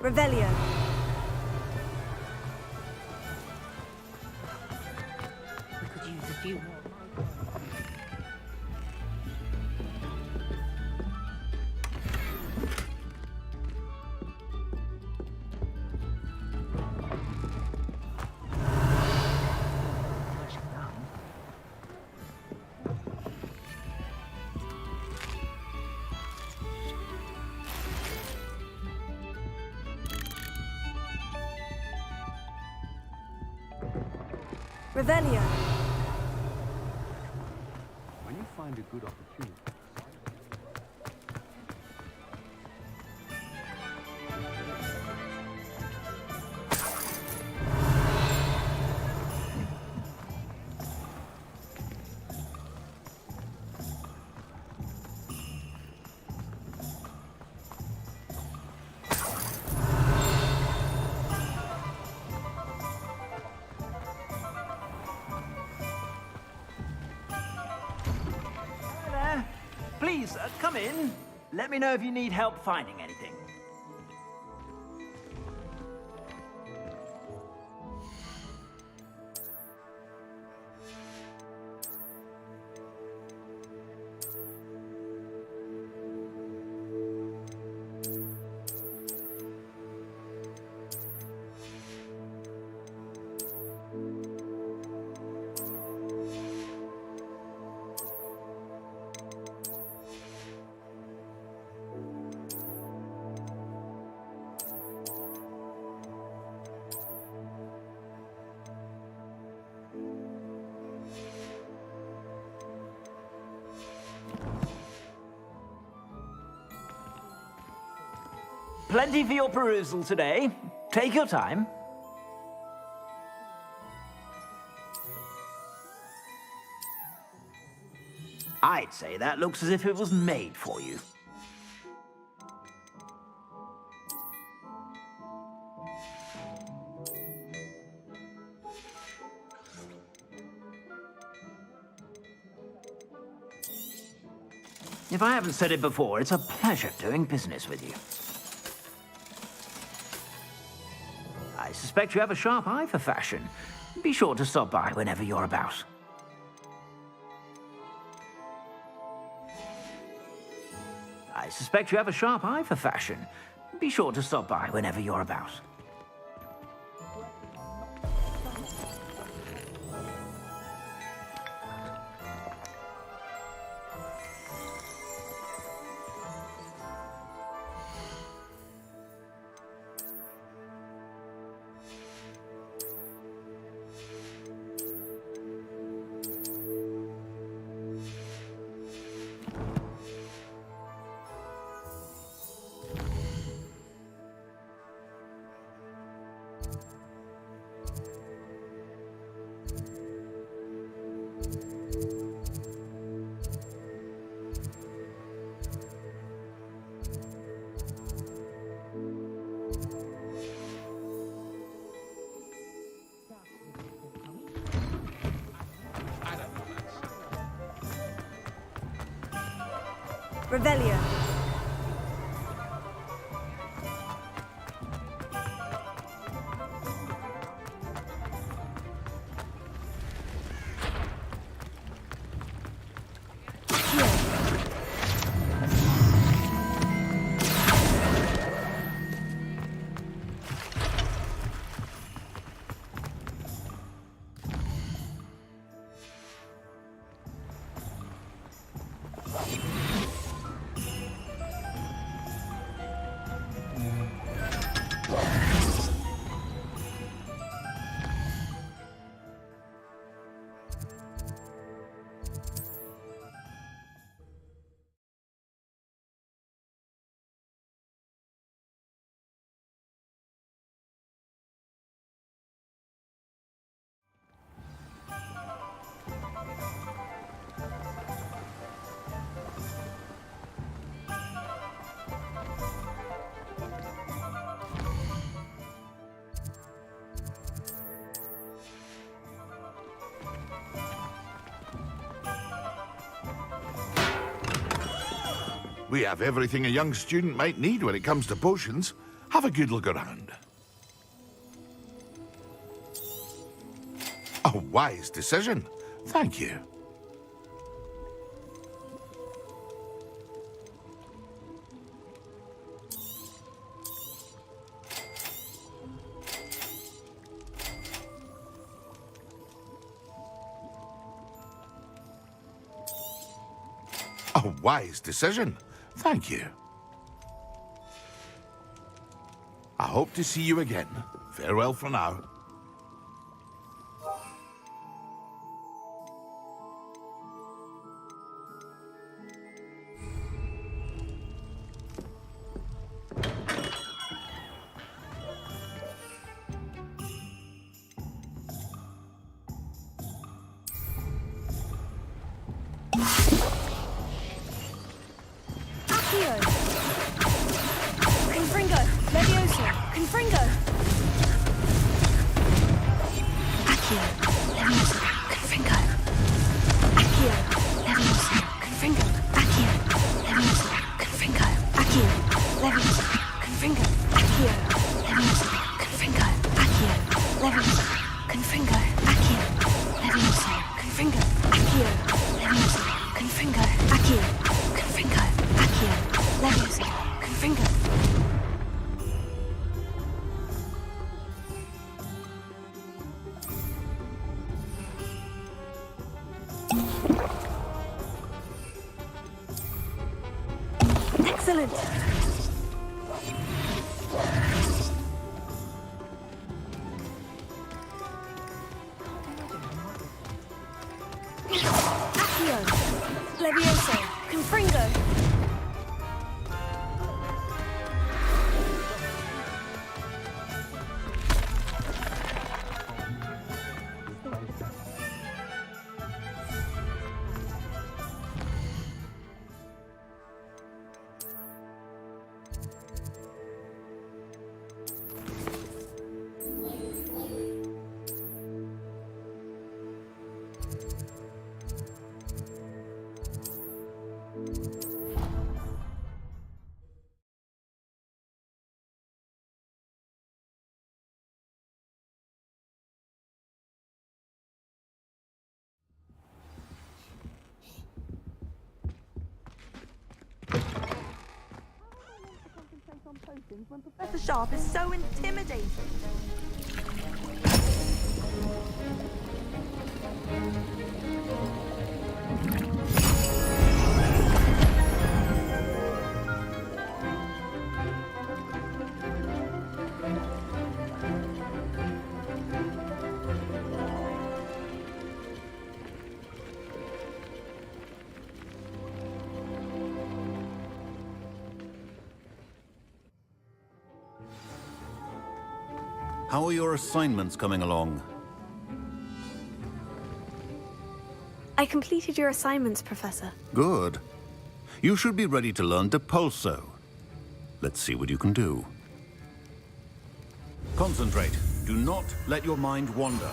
Revelio. We could use a few more. Revelio. When you find a good opportunity. Please, come in. Let me know if you need help finding anything. Plenty for your perusal today. Take your time. I'd say that looks as if it was made for you. If I haven't said it before, it's a pleasure doing business with you. I suspect you have a sharp eye for fashion. Be sure to stop by whenever you're about. I suspect you have a sharp eye for fashion. Be sure to stop by whenever you're about. Revelio. We have everything a young student might need when it comes to potions. Have a good look around. A wise decision. Thank you. A wise decision. Thank you. I hope to see you again. Farewell for now. Excellent. Accio. Levioso. Confringo. potions when Professor Sharp is so intimidating. How are your assignments coming along? I completed your assignments, Professor. Good. You should be ready to learn Depulso. Let's see what you can do. Concentrate. Do not let your mind wander.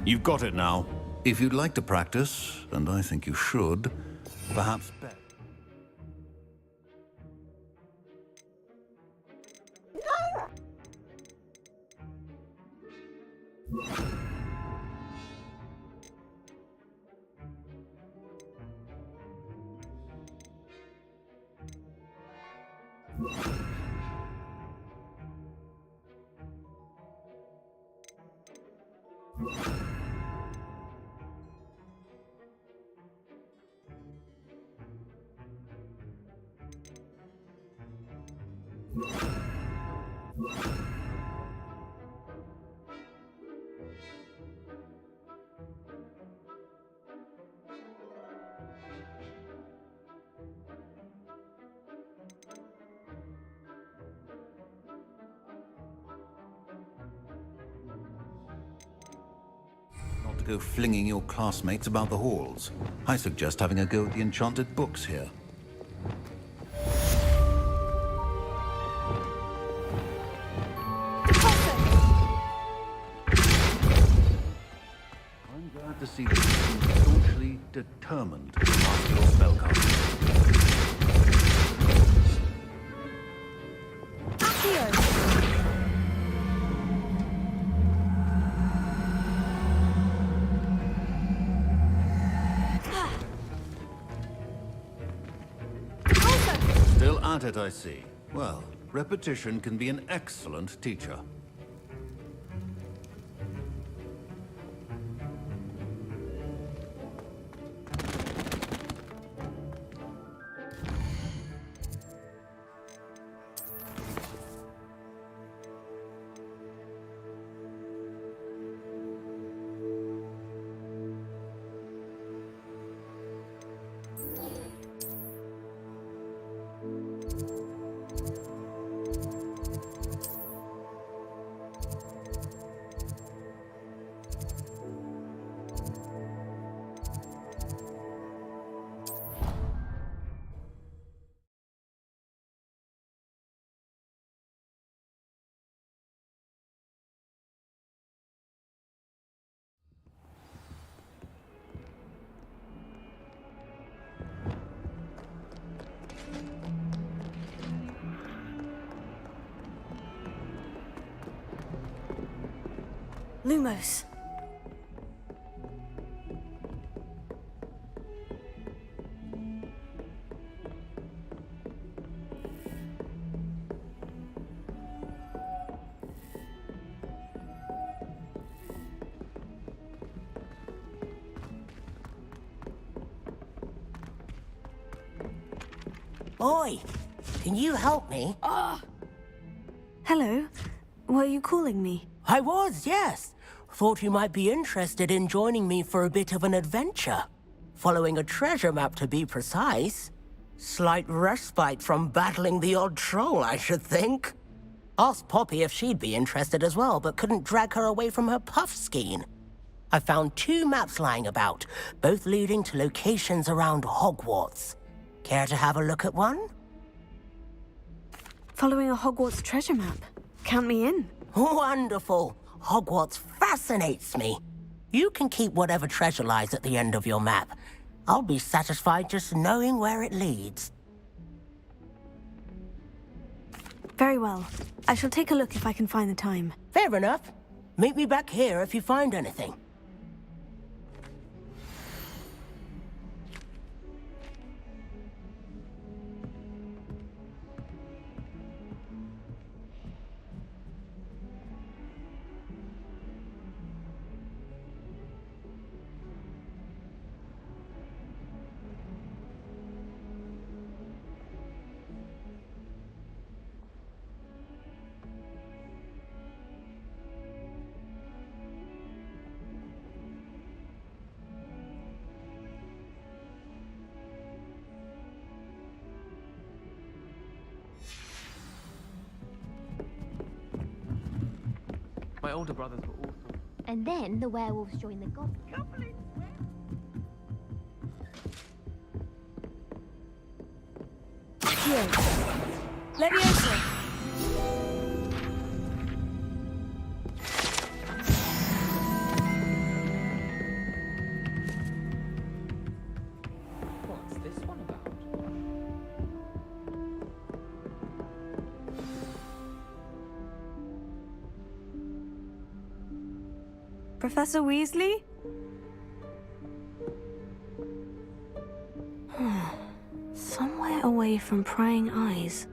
You've got it now. If you'd like to practice, and I think you should, perhaps bet. Not to go flinging your classmates about the halls. I suggest having a go at the enchanted books here. I'm glad to see that you seem staunchly determined to master your spellcasting. Still at it, I see. Well, repetition can be an excellent teacher. Lumos. Boy, can you help me? Hello. Were you calling me? I was, yes. Thought you might be interested in joining me for a bit of an adventure. Following a treasure map, to be precise. Slight respite from battling the odd troll, I should think. Asked Poppy if she'd be interested as well, but couldn't drag her away from her puff skein. I found 2 maps lying about, both leading to locations around Hogwarts. Care to have a look at one? Following a Hogwarts treasure map. Count me in. Wonderful. Hogwarts fascinates me. You can keep whatever treasure lies at the end of your map. I'll be satisfied just knowing where it leads. Very well. I shall take a look if I can find the time. Fair enough. Meet me back here if you find anything. My older brothers were awful. And then the werewolves joined the goblins. Leviosa! What's this one about? Professor Weasley? Somewhere away from prying eyes.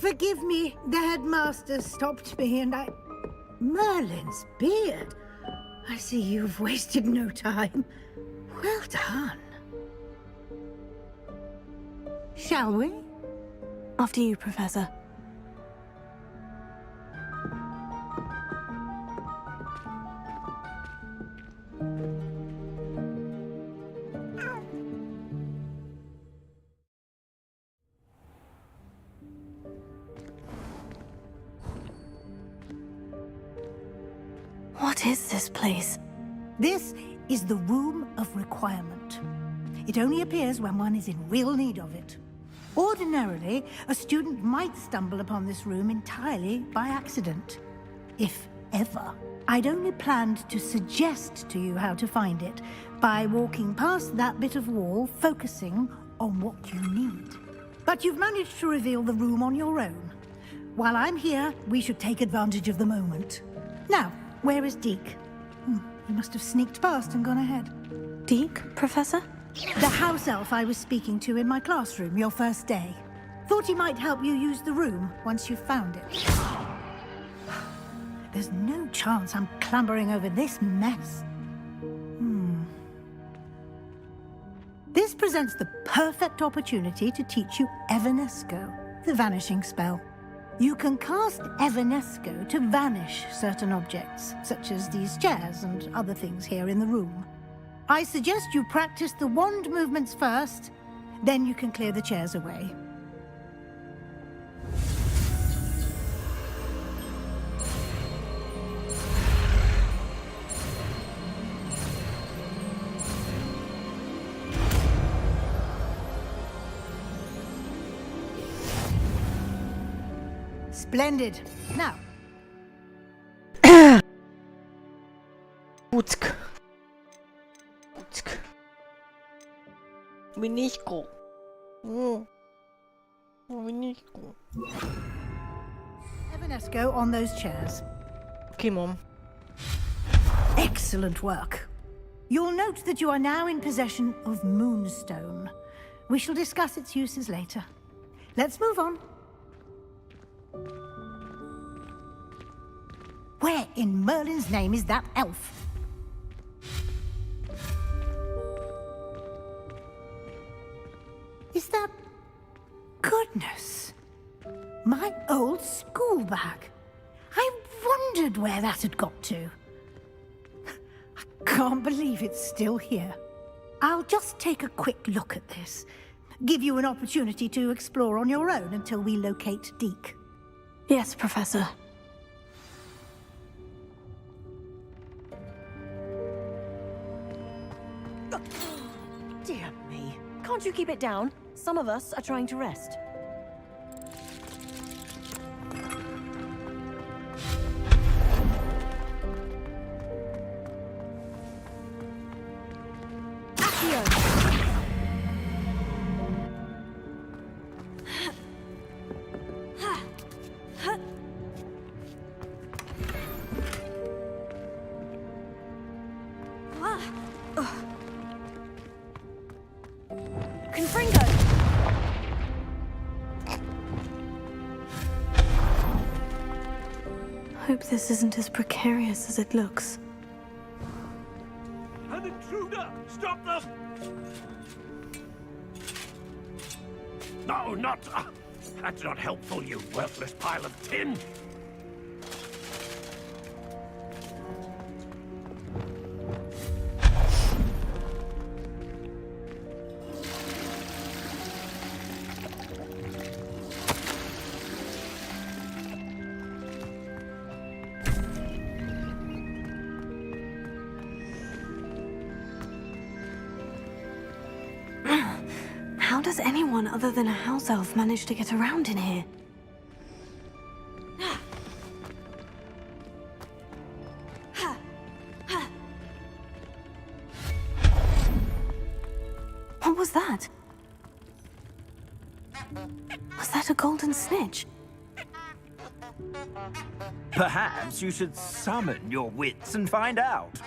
Forgive me, the headmaster stopped me and I... Merlin's beard. I see you've wasted no time. Well done. Shall we? After you, Professor. What is this place? This is the Room of Requirement. It only appears when one is in real need of it. Ordinarily, a student might stumble upon this room entirely by accident. If ever. I'd only planned to suggest to you how to find it by walking past that bit of wall, focusing on what you need. But you've managed to reveal the room on your own. While I'm here, we should take advantage of the moment. Now, where is Deke? He must have sneaked past and gone ahead. Deke, Professor? The house elf I was speaking to in my classroom your first day. Thought he might help you use the room once you've found it. There's no chance I'm clambering over this mess. This presents the perfect opportunity to teach you Evanesco, the vanishing spell. You can cast Evanesco to vanish certain objects, such as these chairs and other things here in the room. I suggest you practice the wand movements first, then you can clear the chairs away. Splendid. Now. Utsk. Minisco. Minisco. Evanesco on those chairs. Okay, Mom. Excellent work. You'll note that you are now in possession of Moonstone. We shall discuss its uses later. Let's move on. Where in Merlin's name is that elf? Is that... Goodness! My old school bag. I wondered where that had got to. I can't believe it's still here. I'll just take a quick look at this. Give you an opportunity to explore on your own until we locate Deke. Yes, Professor. Dear me. Can't you keep it down? Some of us are trying to rest. Hope this isn't as precarious as it looks. An intruder! Stop them! No, not... that's not helpful, you worthless pile of tin. How does anyone other than a house elf manage to get around in here? What was that? Was that a golden snitch? Perhaps you should summon your wits and find out.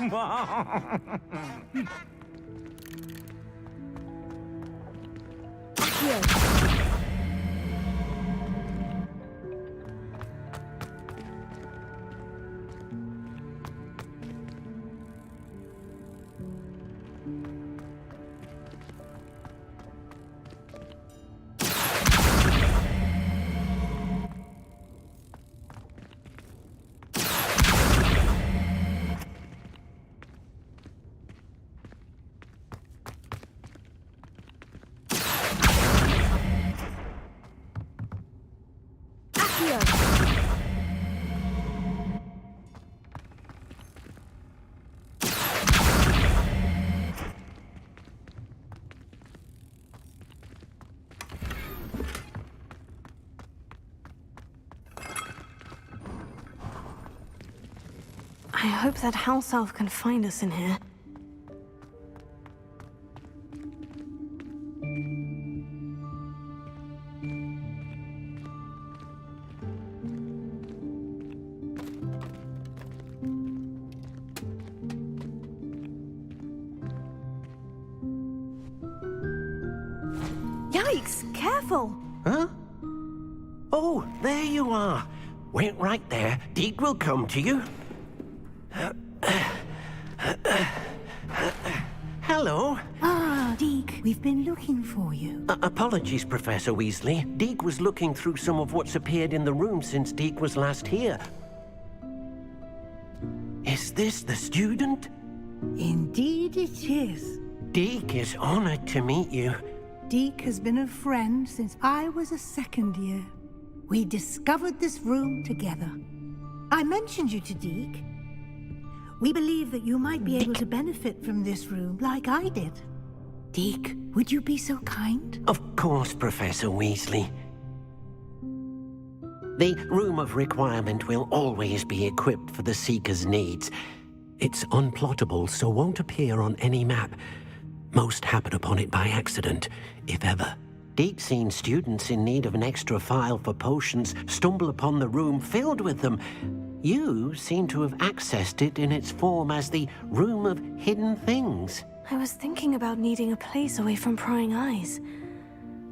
I hope that house elf can find us in here. Yikes! Careful! Huh? Oh, there you are. Wait right there. Deke will come to you. Hello. Ah, Deke, we've been looking for you. Apologies, Professor Weasley. Deke was looking through some of what's appeared in the room since Deke was last here. Is this the student? Indeed it is. Deke is honored to meet you. Deke has been a friend since I was a second year. We discovered this room together. I mentioned you to Deke. We believe that you might be able to benefit from this room like I did. Deke, would you be so kind? Of course, Professor Weasley. The Room of Requirement will always be equipped for the Seeker's needs. It's unplottable, so won't appear on any map. Most happen upon it by accident, if ever. Deke's seen students in need of an extra file for potions stumble upon the room filled with them. You seem to have accessed it in its form as the Room of Hidden Things. I was thinking about needing a place away from prying eyes.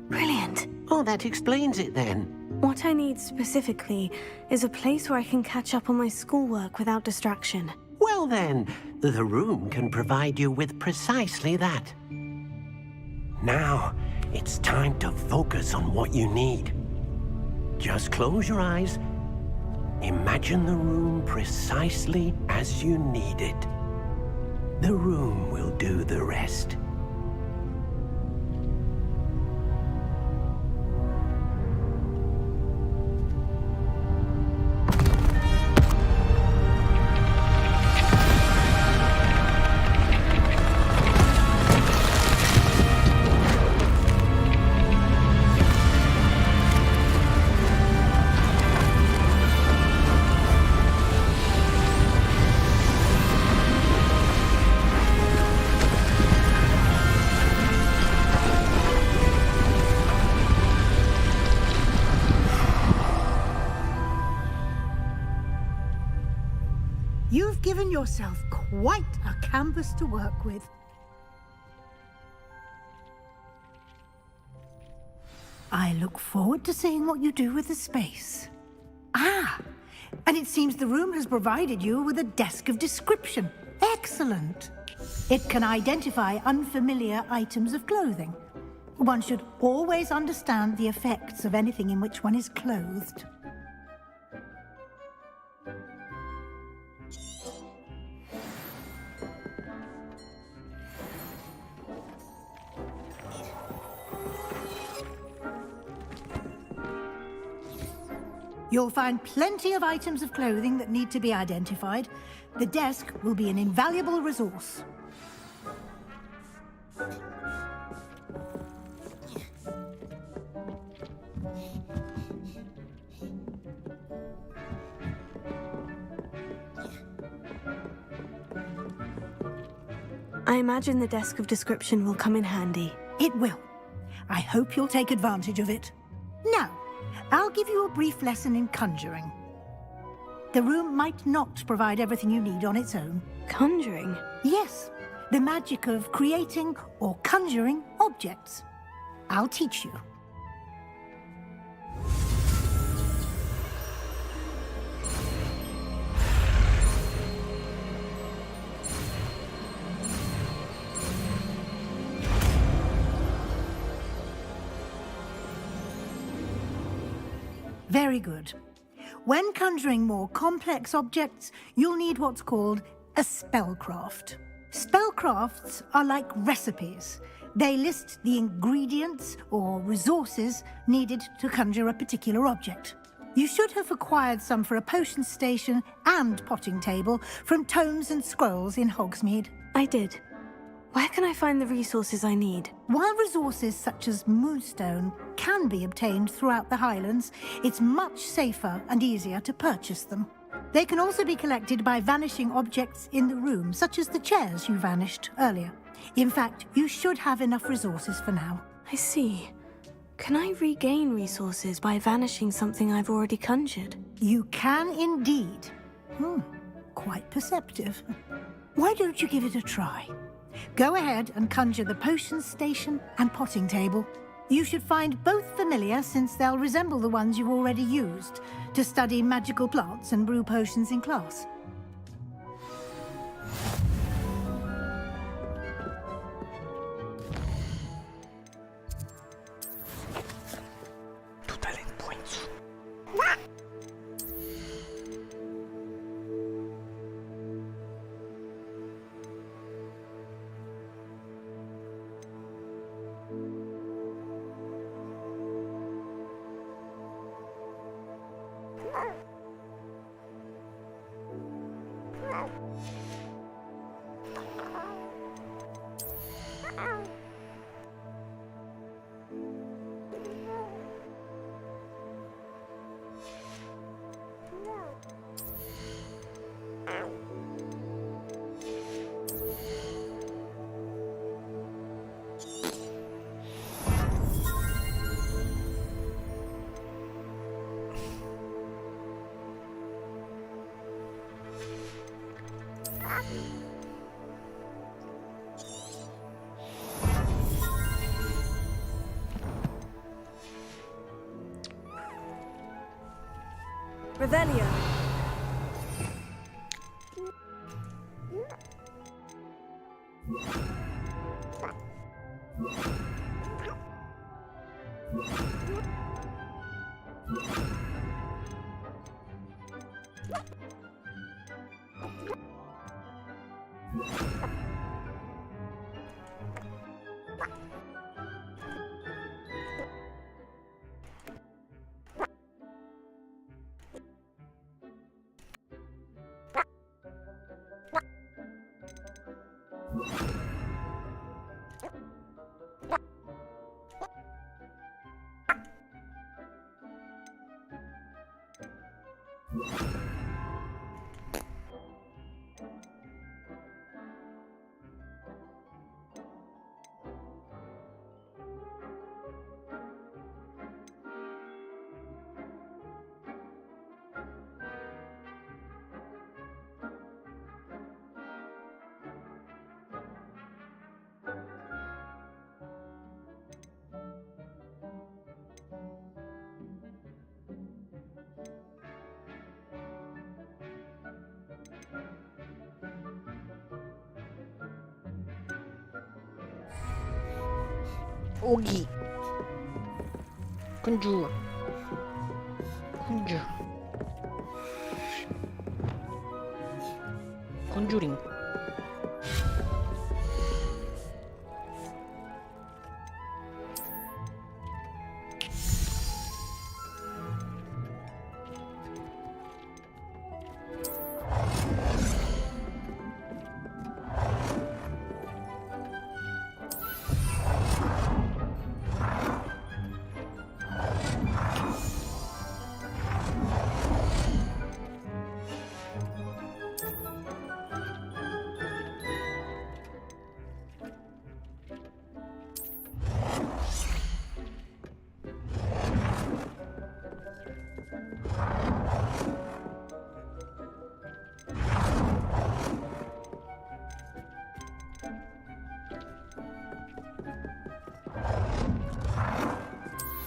Brilliant. Oh, that explains it then. What I need specifically is a place where I can catch up on my schoolwork without distraction. Well then, the room can provide you with precisely that. Now, it's time to focus on what you need. Just close your eyes. Imagine the room precisely as you need it. The room will do the rest. You've given yourself quite a canvas to work with. I look forward to seeing what you do with the space. Ah, and it seems the room has provided you with a desk of description. Excellent. It can identify unfamiliar items of clothing. One should always understand the effects of anything in which one is clothed. You'll find plenty of items of clothing that need to be identified. The desk will be an invaluable resource. I imagine the desk of description will come in handy. It will. I hope you'll take advantage of it. Now, I'll give you a brief lesson in conjuring. The room might not provide everything you need on its own. Conjuring? Yes, the magic of creating or conjuring objects. I'll teach you. Very good. When conjuring more complex objects, you'll need what's called a spellcraft. Spellcrafts are like recipes. They list the ingredients or resources needed to conjure a particular object. You should have acquired some for a potion station and potting table from tomes and scrolls in Hogsmeade. I did. Where can I find the resources I need? While resources such as moonstone can be obtained throughout the Highlands, it's much safer and easier to purchase them. They can also be collected by vanishing objects in the room, such as the chairs you vanished earlier. In fact, you should have enough resources for now. I see. Can I regain resources by vanishing something I've already conjured? You can indeed. Quite perceptive. Why don't you give it a try? Go ahead and conjure the potion station and potting table. You should find both familiar, since they'll resemble the ones you've already used to study magical plants and brew potions in class. Revelio. Oogie. Conjure. Conjure. Conjuring.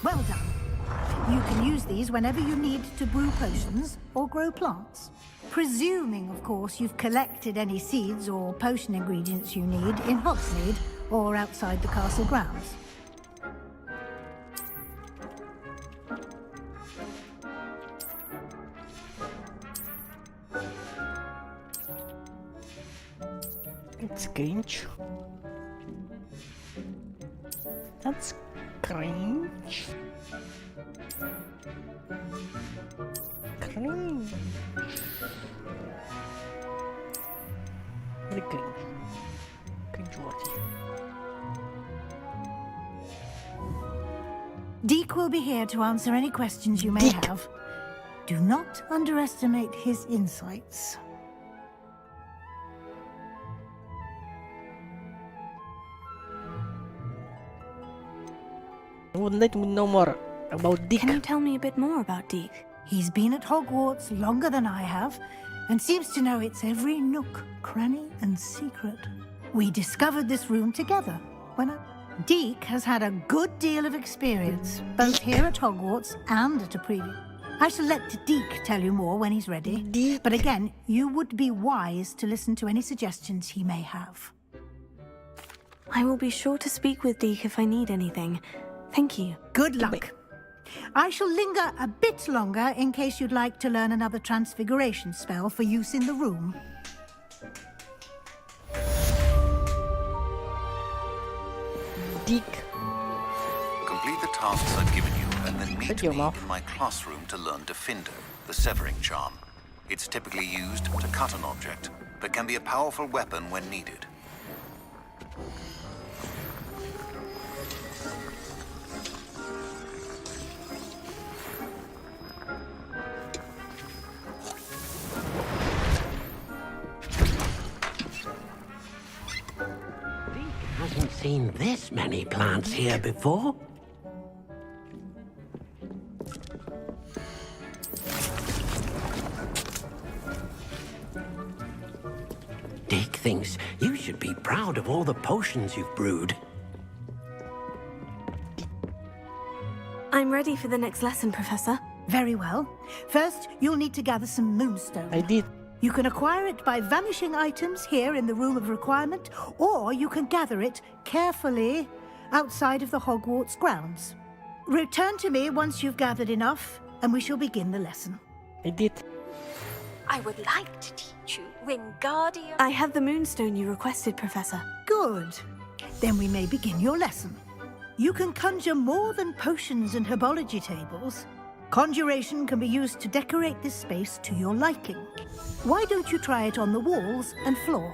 Well done. You can use these whenever you need to brew potions or grow plants. Presuming, of course, you've collected any seeds or potion ingredients you need in Hogsmeade or outside the castle grounds. It's cringe. That's cringe. Cringe. Very cringe. Cringe-worthy. Deke will be here to answer any questions you may have. Do not underestimate his insights. I would like to know more about Deke. Can you tell me a bit more about Deke? He's been at Hogwarts longer than I have, and seems to know its every nook, cranny, and secret. We discovered this room together Deke has had a good deal of experience, both here at Hogwarts and at a previous. I shall let Deke tell you more when he's ready. Deke. But again, you would be wise to listen to any suggestions he may have. I will be sure to speak with Deke if I need anything. Thank you. Good luck. I shall linger a bit longer in case you'd like to learn another transfiguration spell for use in the room. Deke. Complete the tasks I've given you and then meet me in my classroom to learn Defender, the severing charm. It's typically used to cut an object, but can be a powerful weapon when needed. Hasn't seen this many plants here before. Dick thinks you should be proud of all the potions you've brewed. I'm ready for the next lesson, Professor. Very well. First, you'll need to gather some moonstone. I did. You can acquire it by vanishing items here in the Room of Requirement, or you can gather it carefully outside of the Hogwarts grounds. Return to me once you've gathered enough, and we shall begin the lesson. I did. I would like to teach you Wingardium. I have the moonstone you requested, Professor. Good. Then we may begin your lesson. You can conjure more than potions and herbology tables. Conjuration can be used to decorate this space to your liking. Why don't you try it on the walls and floor?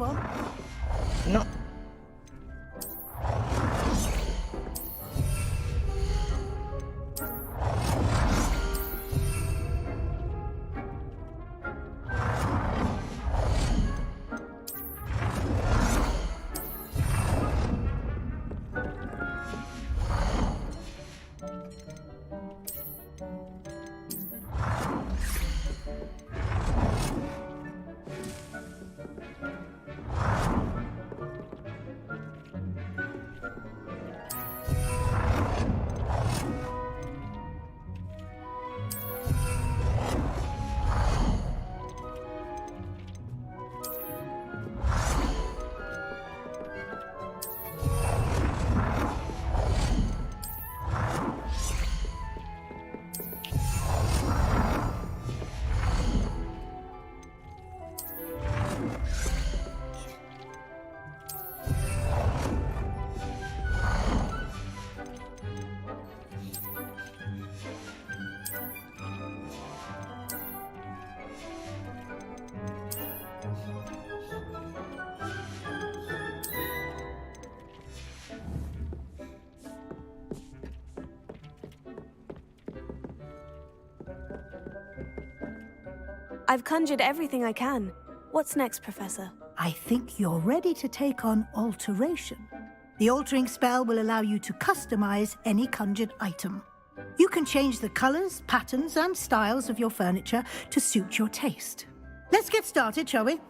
on. No. I've conjured everything I can. What's next, Professor? I think you're ready to take on alteration. The altering spell will allow you to customize any conjured item. You can change the colors, patterns, and styles of your furniture to suit your taste. Let's get started, shall we?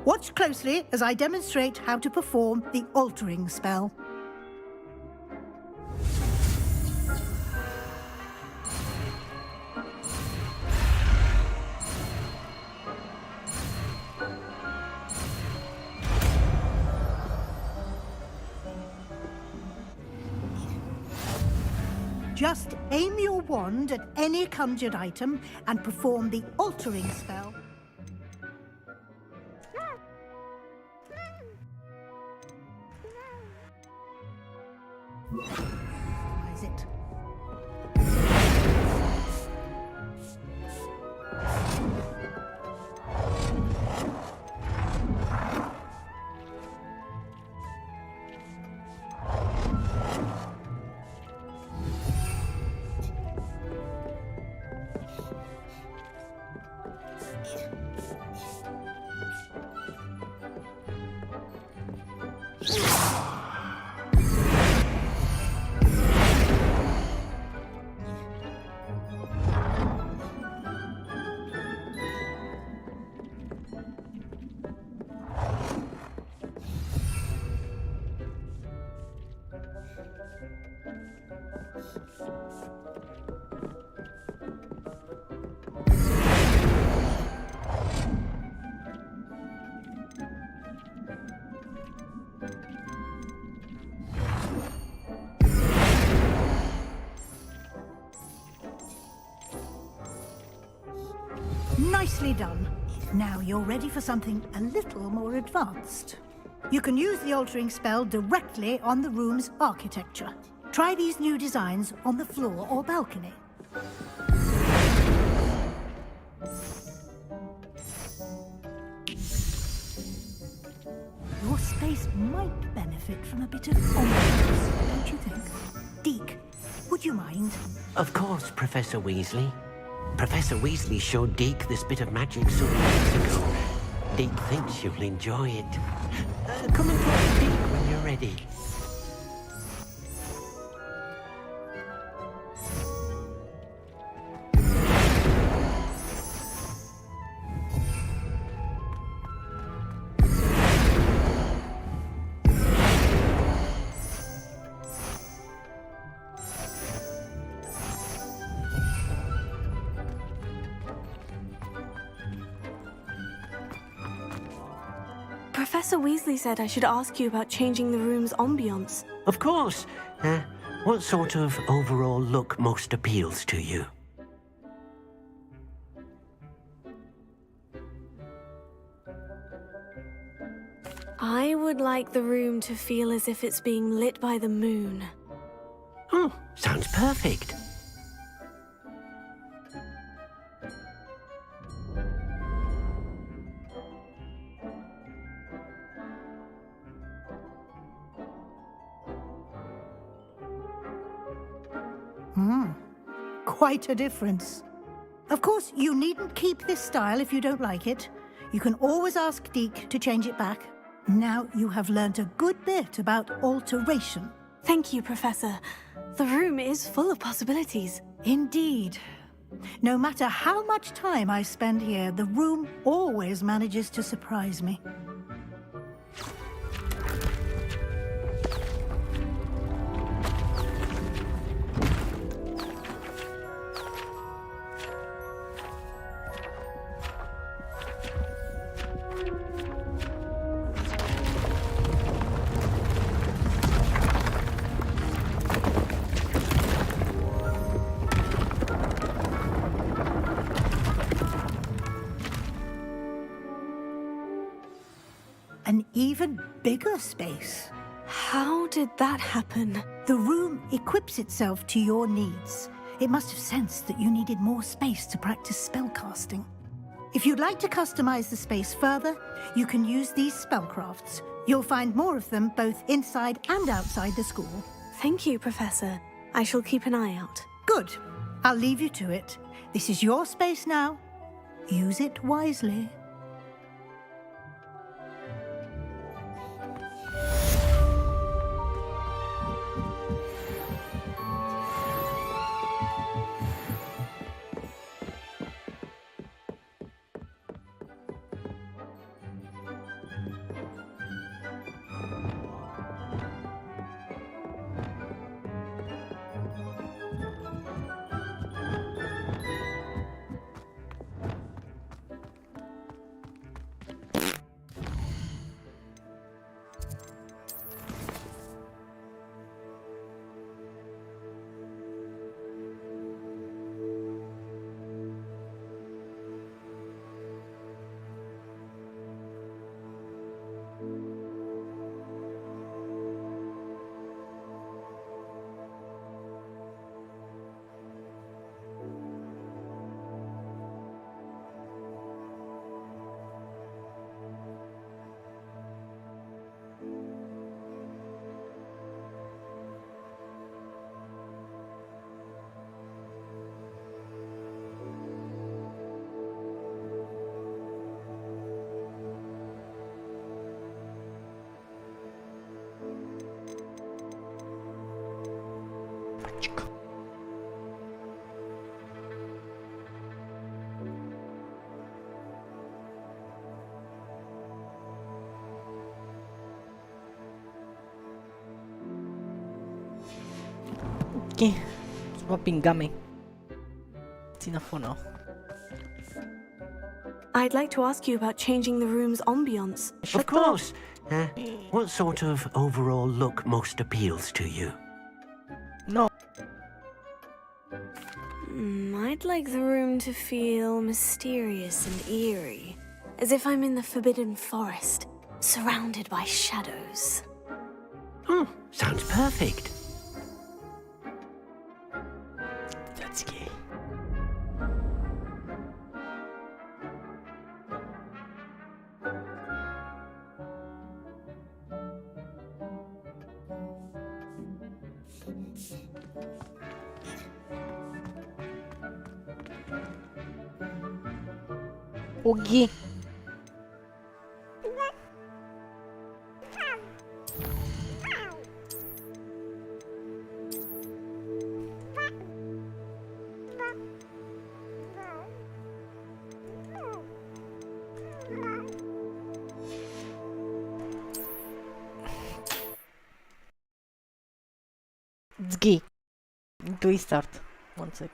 Watch closely as I demonstrate how to perform the altering spell. Just aim your wand at any conjured item and perform the altering spell. Customize it. Nicely done. Now you're ready for something a little more advanced. You can use the altering spell directly on the room's architecture. Try these new designs on the floor or balcony. Your space might benefit from a bit of ambiance, don't you think? Deke, would you mind? Of course, Professor Weasley. Professor Weasley showed Deke this bit of magic some years ago. Deke thinks you'll enjoy it. Come and talk to Deke when you're ready. Professor Weasley said I should ask you about changing the room's ambiance. Of course. What sort of overall look most appeals to you? I would like the room to feel as if it's being lit by the moon. Oh, sounds perfect. Quite a difference. Of course, you needn't keep this style if you don't like it. You can always ask Deke to change it back. Now you have learnt a good bit about alteration. Thank you, Professor. The room is full of possibilities. Indeed. No matter how much time I spend here, the room always manages to surprise me. An even bigger space. How did that happen? The room equips itself to your needs. It must have sensed that you needed more space to practice spellcasting. If you'd like to customize the space further, you can use these spellcrafts. You'll find more of them both inside and outside the school. Thank you, Professor. I shall keep an eye out. Good. I'll leave you to it. This is your space now. Use it wisely. Okay, semua pinggami. It's enough for now. I'd like to ask you about changing the room's ambience. Of course. What sort of overall look most appeals to you? No. I'd like the room to feel mysterious and eerie, as if I'm in the Forbidden Forest, surrounded by shadows. Sounds perfect. That's gay. Ogi. Zgi. Do we start? One sec.